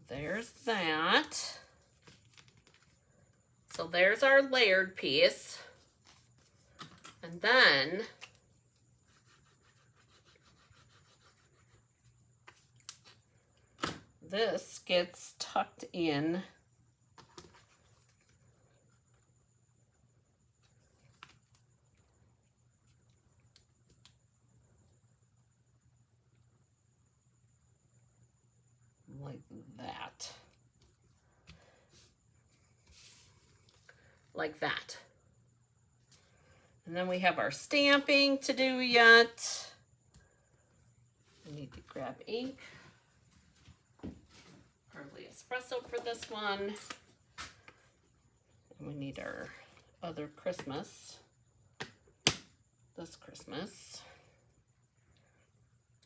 There's that. So there's our layered piece. And then this gets tucked in like that. Like that. And then we have our stamping to do yet. I need to grab ink. Early espresso for this one. And we need our other Christmas. This Christmas.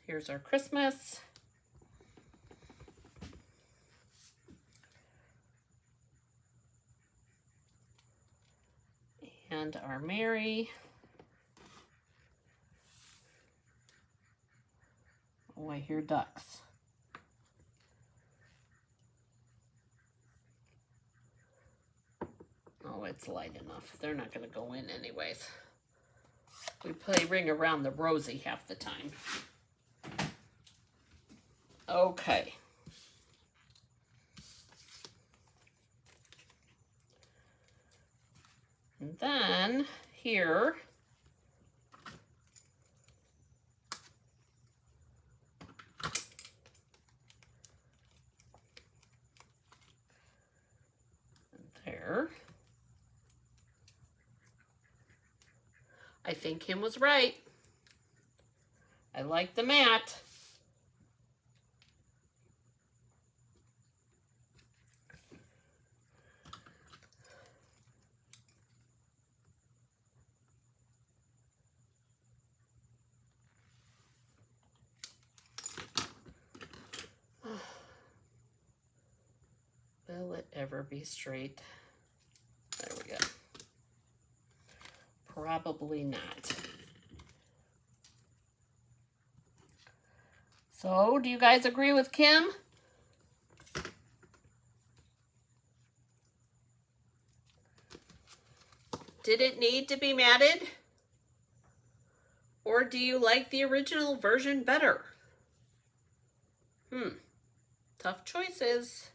Here's our Christmas. And our Mary. Oh, I hear ducks. Oh, it's light enough. They're not going to go in anyways. We play Ring Around the Rosie half the time. Okay. And then here, and there. I think Kim was right. I like the mat. ever be straight? There we go. Probably not. So, do you guys agree with Kim? Did it need to be matted? Or do you like the original version better? Tough choices.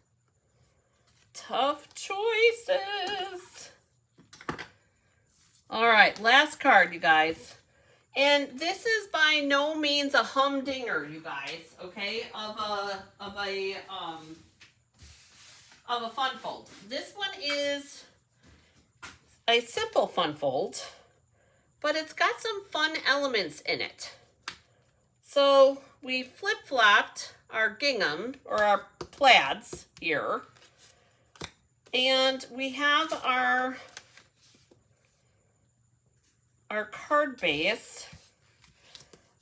Tough choices. All right, last card, you guys. And this is by no means a humdinger, you guys, okay, of a fun fold. This one is a simple fun fold, but it's got some fun elements in it. So we flip-flopped our gingham, or our plaids here, and we have our card base,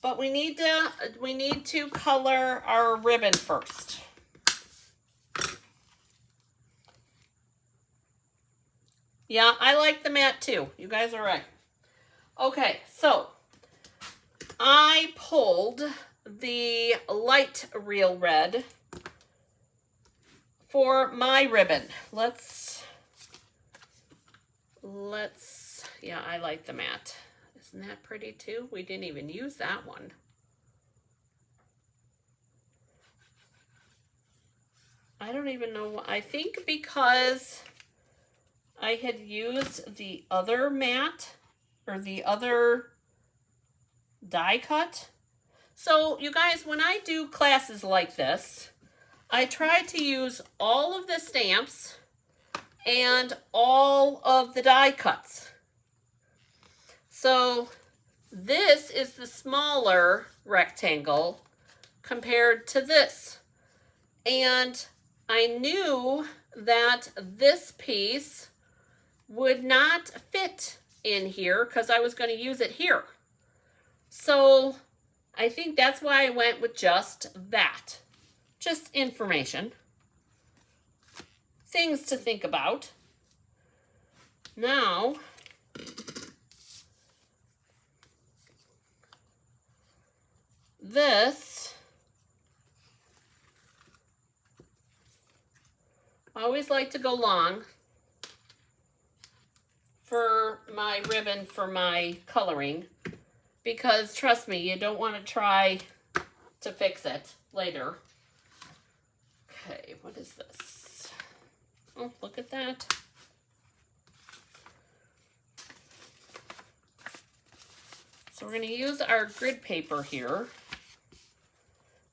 but we need to color our ribbon first. Yeah, I like the matte too. You guys are right. Okay, so I pulled the light real red for my ribbon. Yeah, I like the matte. Isn't that pretty too? We didn't even use that one. I don't even know. I think because I had used the other matte, or the other die cut. So you guys, when I do classes like this, I try to use all of the stamps and all of the die cuts. So this is the smaller rectangle compared to this. And I knew that this piece would not fit in here because I was going to use it here. So I think that's why I went with just that. Just information. Things to think about. Now, this, I always like to go long for my ribbon for my coloring, because trust me, you don't want to try to fix it later. Okay, what is this? Oh, look at that. So we're going to use our grid paper here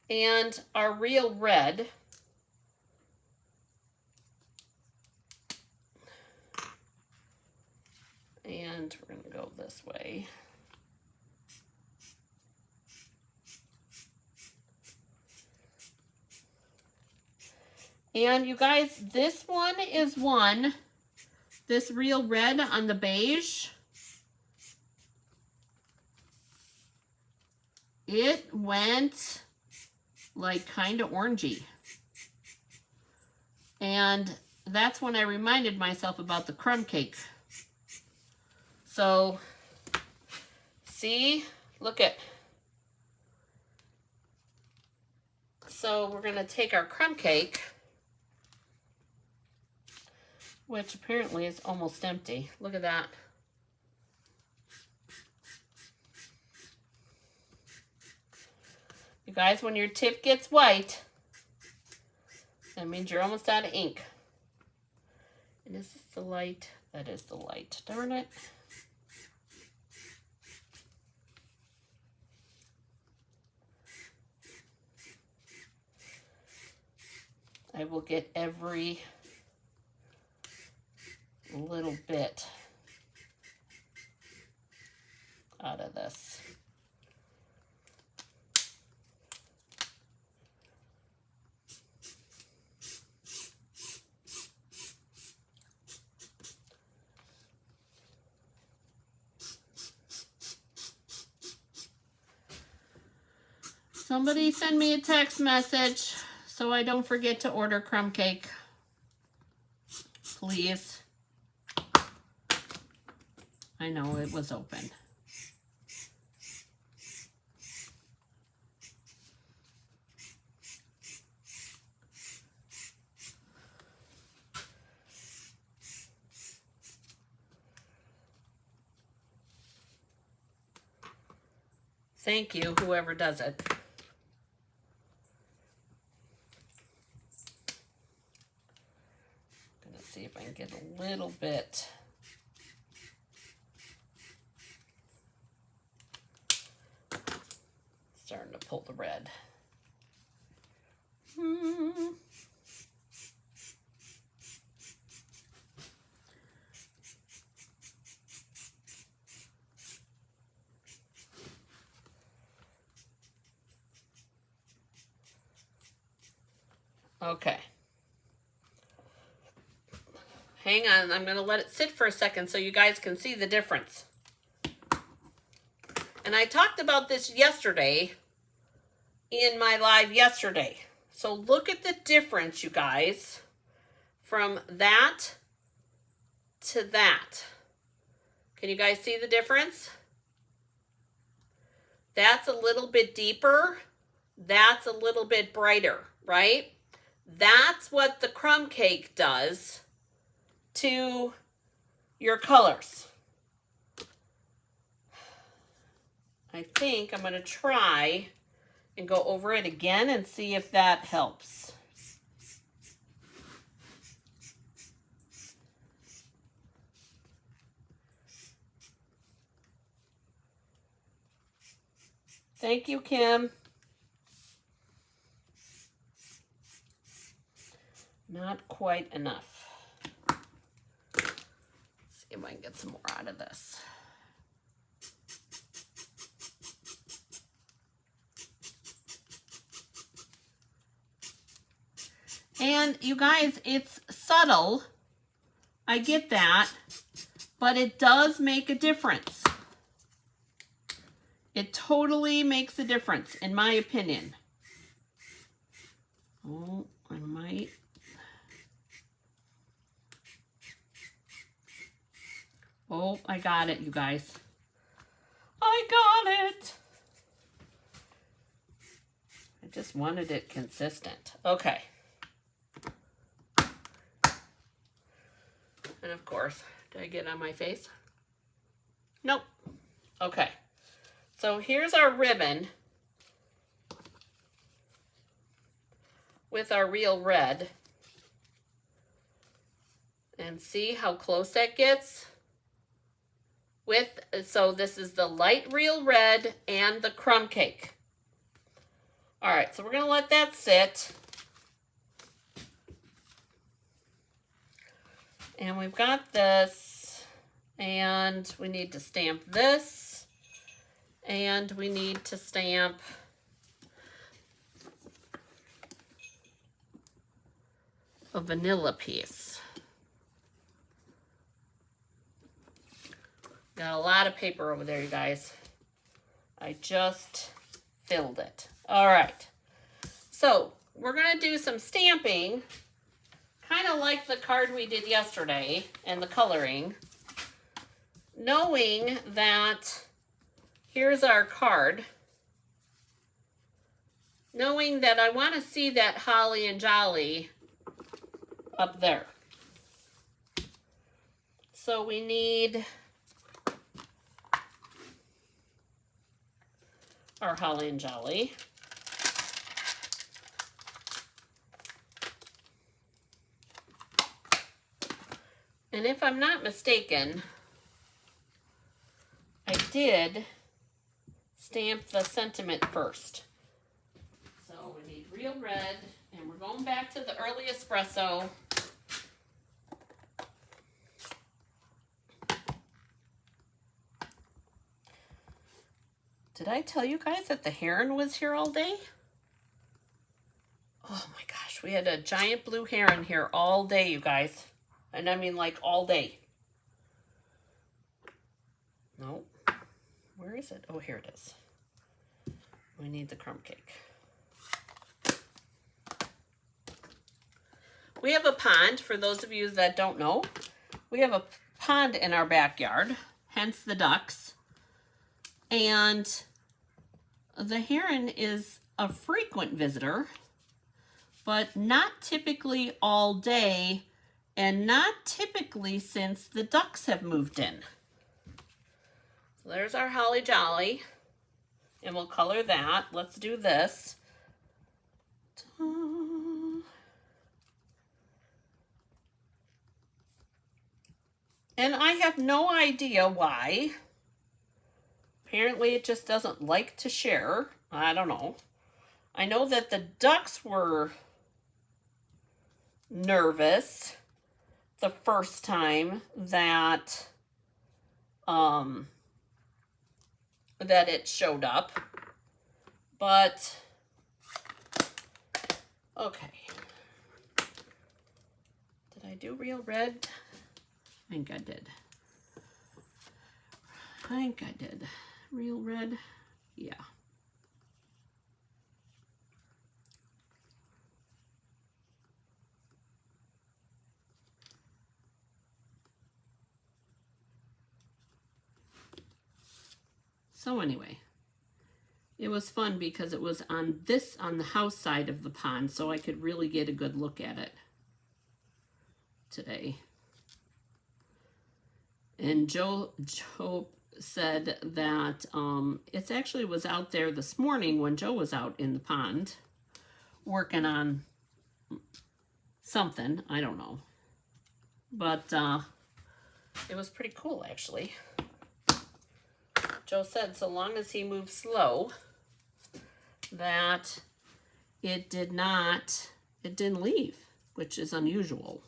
and our real red. And we're going to go this way. And you guys, this one is this real red on the beige. It went like kind of orangey. And that's when I reminded myself about the crumb cake. So, see, look at. So we're going to take our crumb cake, which apparently is almost empty. Look at that. You guys, when your tip gets white, that means you're almost out of ink. And is this the light? That is the light. Darn it. I will get every little bit out of this. Somebody send me a text message so I don't forget to order crumb cake. please. I know it was open. Thank you, whoever does it. I'm gonna see if I can get a little bit. Starting to pull the red. Okay. Hang on, I'm going to let it sit for a second so you guys can see the difference. And I talked about this yesterday in my live yesterday. So look at the difference, you guys, from that to that. Can you guys see the difference? That's a little bit deeper. That's a little bit brighter, right? That's what the crumb cake does to your colors. I think I'm going to try and go over it again and see if that helps. Thank you, Kim. Not quite enough. Let's see if I can get some more out of this. And you guys, it's subtle. I get that, but it does make a difference. It totally makes a difference, in my opinion. Oh, I might. Oh, I got it, you guys. I got it. I just wanted it consistent. Okay. And of course, did I get it on my face? Nope. Okay. So here's our ribbon with our real red. And see how close that gets? So this is the light real red and the crumb cake. All right, so we're going to let that sit. And we've got this, and we need to stamp this, and we need to stamp a vanilla piece. Got a lot of paper over there, you guys. I just filled it. All right. So we're going to do some stamping, kind of like the card we did yesterday and the coloring, knowing that here's our card, knowing that I want to see that holly and jolly up there. So we need our holly and jolly. And if I'm not mistaken, I did stamp the sentiment first. So we need real red, and we're going back to the early espresso. Did I tell you guys that the heron was here all day? Oh my gosh, we had a giant blue heron here all day, you guys. And I mean like all day. No. Where is it? Oh, here it is. We need the crumb cake. We have a pond, for those of you that don't know. We have a pond in our backyard, hence the ducks. And the heron is a frequent visitor, but not typically all day, and not typically since the ducks have moved in. So there's our holly jolly, and we'll color that. Let's do this. And I have no idea why. Apparently it just doesn't like to share. I don't know. I know that the ducks were nervous the first time that that it showed up. But okay. Did I do real red? I think I did. I think I did. Real red? Yeah. So anyway, it was fun because it was on the house side of the pond, so I could really get a good look at it today. And Joe said that it actually was out there this morning when Joe was out in the pond working on something, I don't know. But it was pretty cool, actually. Joe said so long as he moved slow, that it didn't leave, which is unusual.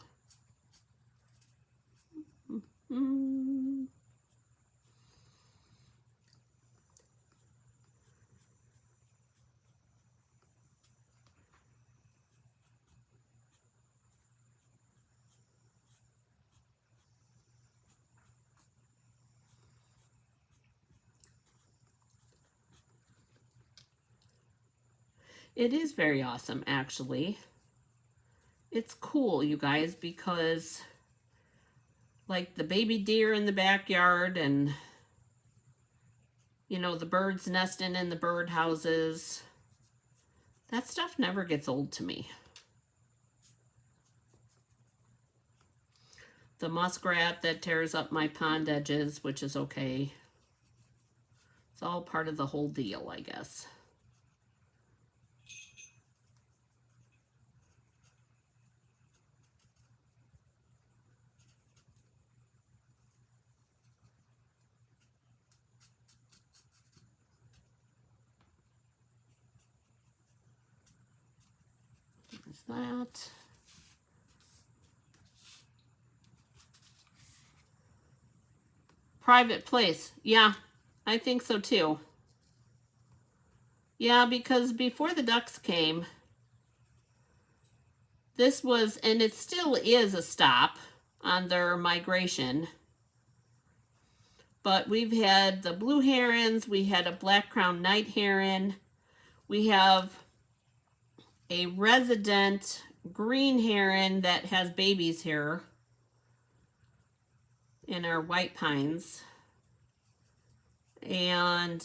It is very awesome, actually. It's cool, you guys, because like the baby deer in the backyard and, you know, the birds nesting in the bird houses, that stuff never gets old to me. The muskrat that tears up my pond edges, which is okay. It's all part of the whole deal, I guess. That. Private place. Yeah, I think so too. Yeah, because before the ducks came, this was, and it still is a stop on their migration. But we've had the blue herons, we had a black-crowned night heron, we have a resident green heron that has babies here in our white pines. And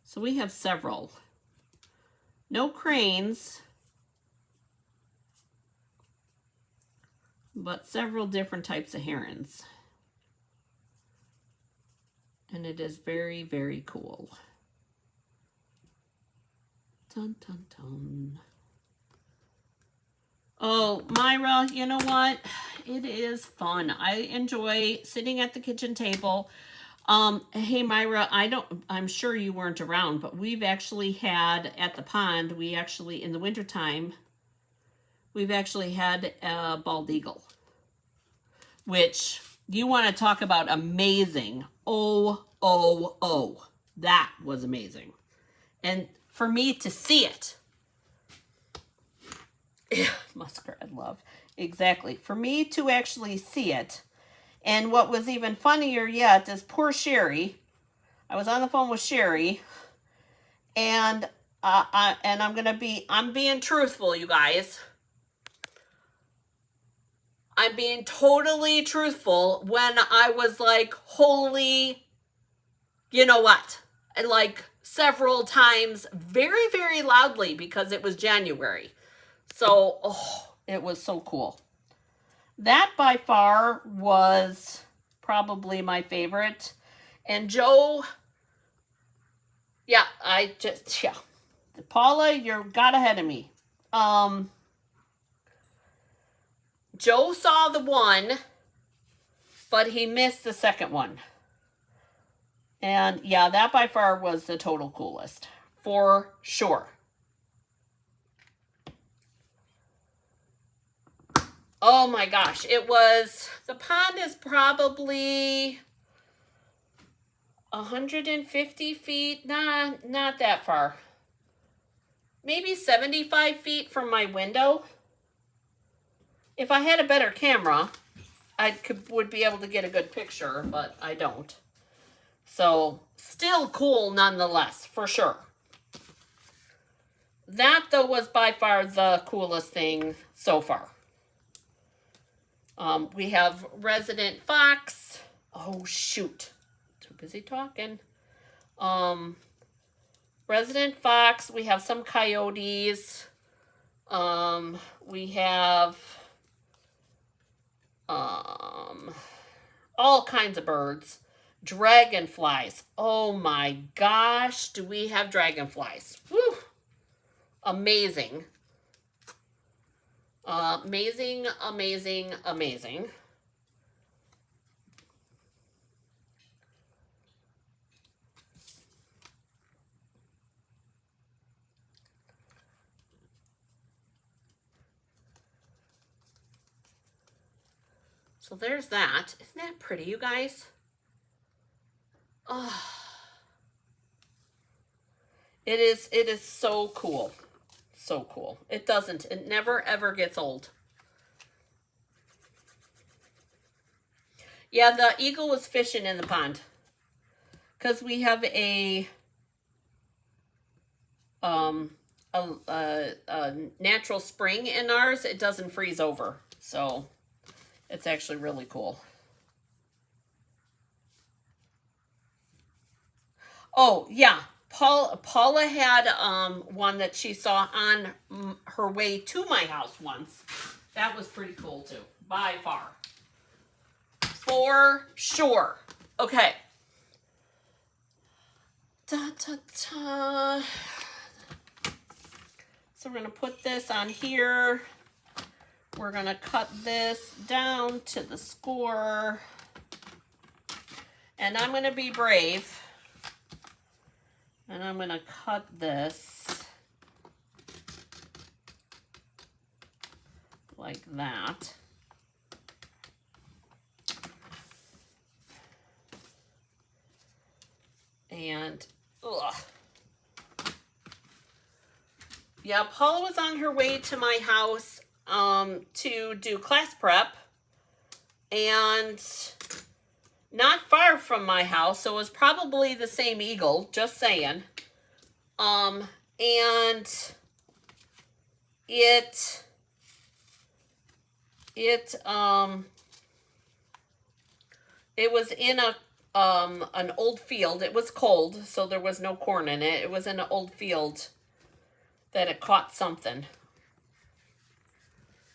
so we have several. No cranes, but several different types of herons. And it is very, very cool. Dun, dun, dun. Oh, Myra, you know what? It is fun. I enjoy sitting at the kitchen table. Hey, Myra, I'm sure you weren't around, but we've actually had at the pond, in the wintertime, we've actually had a bald eagle, which you want to talk about amazing. Oh, that was amazing. And for me to see it, yeah, muskrat love, exactly. For me to actually see it, and what was even funnier yet is poor Sherry. I was on the phone with Sherry, and I'm being truthful, you guys. I'm being totally truthful when I was like, holy, you know what? And like several times very, very loudly because it was January. So, oh, it was so cool. That by far was probably my favorite. And Joe, yeah, Paula, you got ahead of me. Joe saw the one, but he missed the second one. And yeah, that by far was the total coolest, for sure. Oh my gosh, it was, the pond is probably 150 feet, nah, not that far. Maybe 75 feet from my window. If I had a better camera, would be able to get a good picture, but I don't. So, still cool nonetheless, for sure. That, though, was by far the coolest thing so far. We have Resident Fox. Oh, shoot. Too busy talking. Resident Fox. We have some coyotes. We have all kinds of birds. Dragonflies. Oh my gosh, do we have dragonflies? Woo! Amazing. Amazing, amazing, amazing. So there's that. Isn't that pretty, you guys? Oh. It is so cool. So cool. It never ever gets old. Yeah, the eagle was fishing in the pond. Because we have a natural spring in ours. It doesn't freeze over. So it's actually really cool. Oh, yeah. Paula had one that she saw on her way to my house once. That was pretty cool too, by far. For sure. Okay. Da, da, da. So we're going to put this on here. We're going to cut this down to the score. And I'm going to be brave. And I'm going to cut this like that. And, ugh. Yeah, Paula was on her way to my house to do class prep. And not far from my house, so it was probably the same eagle, just saying. And it was in an old field. It was cold, so there was no corn in it. It was in an old field that it caught something.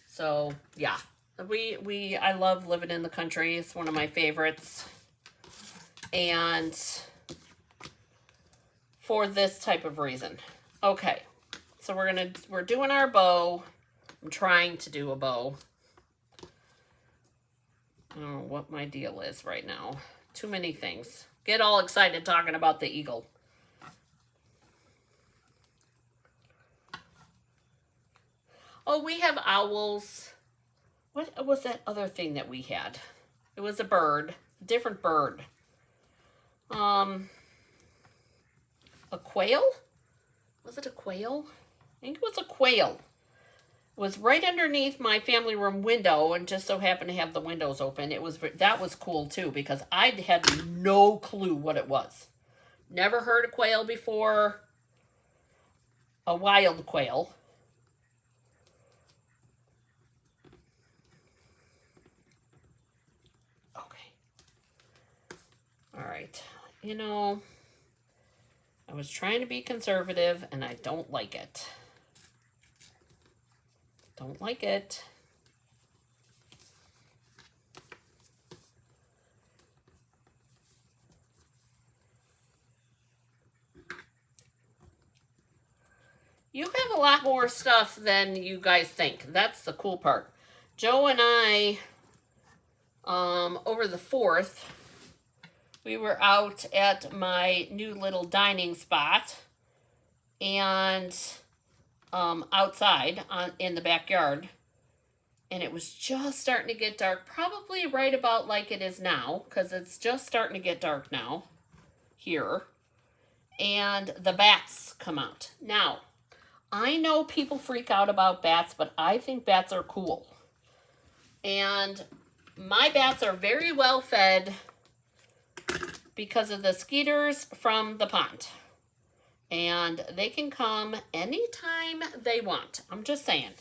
So, yeah. I love living in the country. It's one of my favorites. And for this type of reason. Okay. So we're doing our bow. I'm trying to do a bow. I don't know what my deal is right now. Too many things. Get all excited talking about the eagle. Oh, we have owls. What was that other thing that we had? It was a bird. A different bird. A quail? Was it a quail? I think it was a quail. It was right underneath my family room window and just so happened to have the windows open. That was cool too because I had no clue what it was. Never heard a quail before. A wild quail. right. You know, I was trying to be conservative and I don't like it. Don't like it. You have a lot more stuff than you guys think. That's the cool part. Joe and I, over the 4th, we were out at my new little dining spot and outside in the backyard. And it was just starting to get dark, probably right about like it is now, because it's just starting to get dark now here. And the bats come out. Now, I know people freak out about bats, but I think bats are cool. And my bats are very well fed because of the skeeters from the pond. And they can come anytime they want. I'm just saying.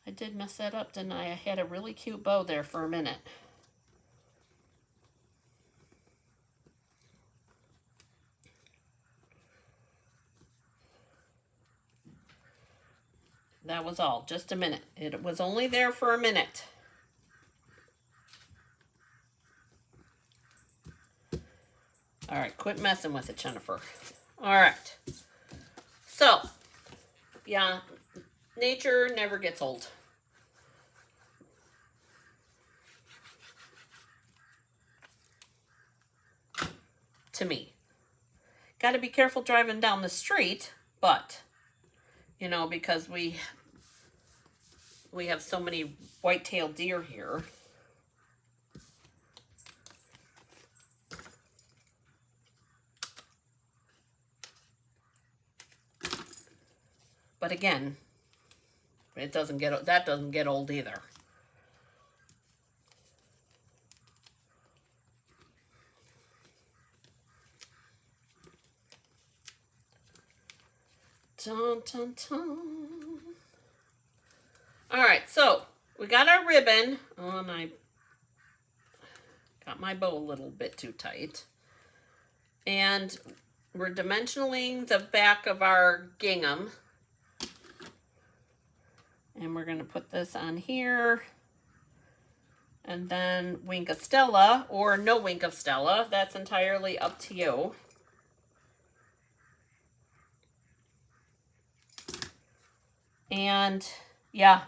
I did mess that up, didn't I? I had a really cute bow there for a minute. That was all. Just a minute. It was only there for a minute. All right, quit messing with it, Jennifer. All right. So, yeah, nature never gets old. To me. Got to be careful driving down the street, but, you know, because we have so many white-tailed deer here. But again, that doesn't get old either. Dun, dun, dun. All right, so we got our ribbon. Oh, and I got my bow a little bit too tight. And we're dimensioning the back of our gingham. And we're going to put this on here. And then wink of Stella or no wink of Stella. That's entirely up to you. And yeah.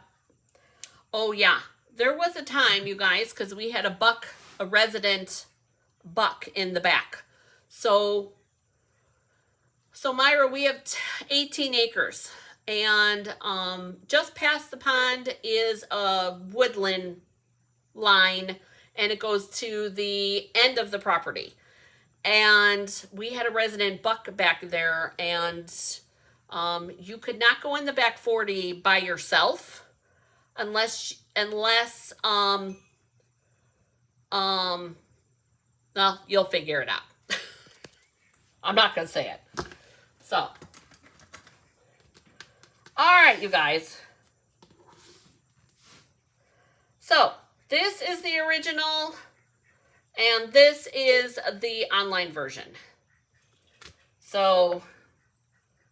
Oh yeah. There was a time, you guys, because we had a resident buck in the back. So Myra, we have 18 acres. And just past the pond is a woodland line, and it goes to the end of the property. And we had a resident buck back there, and you could not go in the back 40 by yourself unless well, you'll figure it out. I'm not gonna say it. So all right, you guys. So this is the original, and this is the online version. So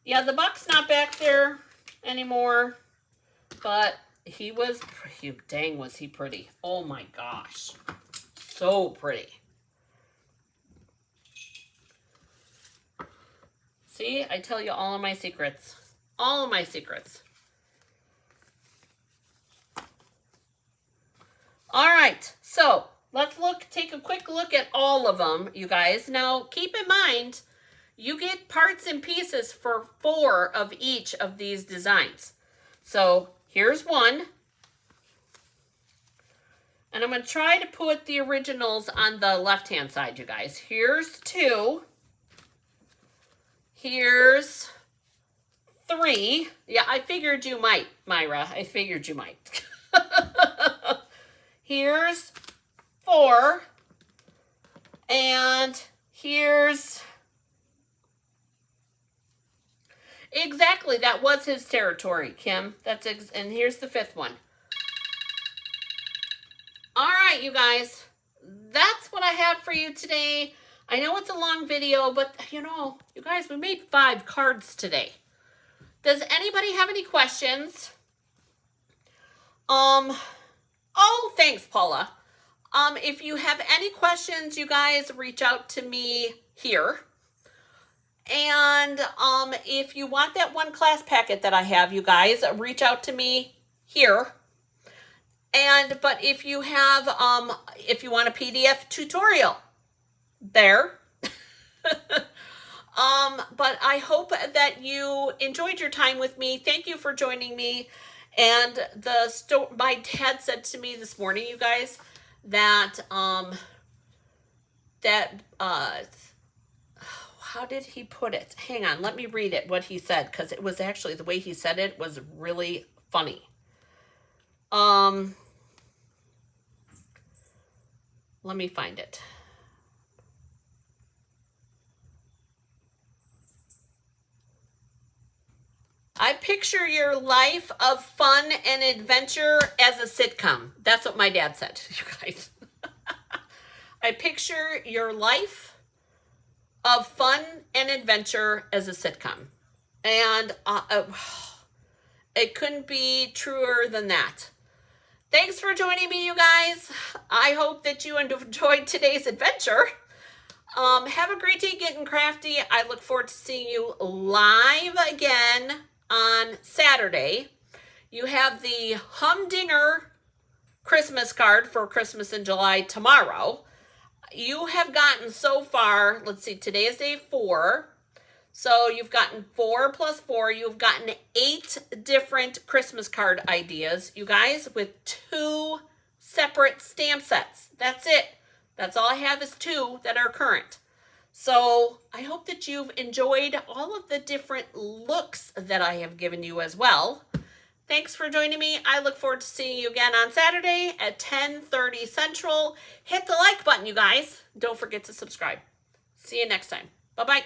yeah, the buck's not back there anymore, but dang, was he pretty. Oh my gosh. So pretty. See, I tell you all of my secrets. All of my secrets. All right, so let's take a quick look at all of them, you guys. Now, keep in mind, you get parts and pieces for 4 of each of these designs. So here's one. And I'm going to try to put the originals on the left-hand side, you guys. Here's 2. Here's 3. Yeah, I figured you might, Myra. I figured you might. Here's 4. And here's... Exactly, that was his territory, Kim. And here's the 5th one. All right, you guys. That's what I have for you today. I know it's a long video, but you know, you guys, we made 5 cards today. Does anybody have any questions? Oh, thanks, Paula. If you have any questions, you guys reach out to me here. And if you want that 1 class packet that I have, you guys reach out to me here. But if you have if you want a PDF tutorial, there. But I hope that you enjoyed your time with me. Thank you for joining me. And my dad said to me this morning, you guys, that how did he put it? Hang on, let me read it, what he said, because it was actually, the way he said it was really funny. Let me find it. I picture your life of fun and adventure as a sitcom. That's what my dad said, you guys. I picture your life of fun and adventure as a sitcom. And it couldn't be truer than that. Thanks for joining me, you guys. I hope that you enjoyed today's adventure. Have a great day getting crafty. I look forward to seeing you live again on Saturday. You have the Humdinger Christmas card for Christmas in July tomorrow. You have gotten so far, let's see, today is day 4. So you've gotten 4 plus 4. You've gotten 8 different Christmas card ideas, you guys, with 2 separate stamp sets. That's it. That's all I have is 2 that are current. So I hope that you've enjoyed all of the different looks that I have given you as well. Thanks for joining me. I look forward to seeing you again on Saturday at 10:30 Central. Hit the like button, you guys. Don't forget to subscribe. See you next time. Bye-bye.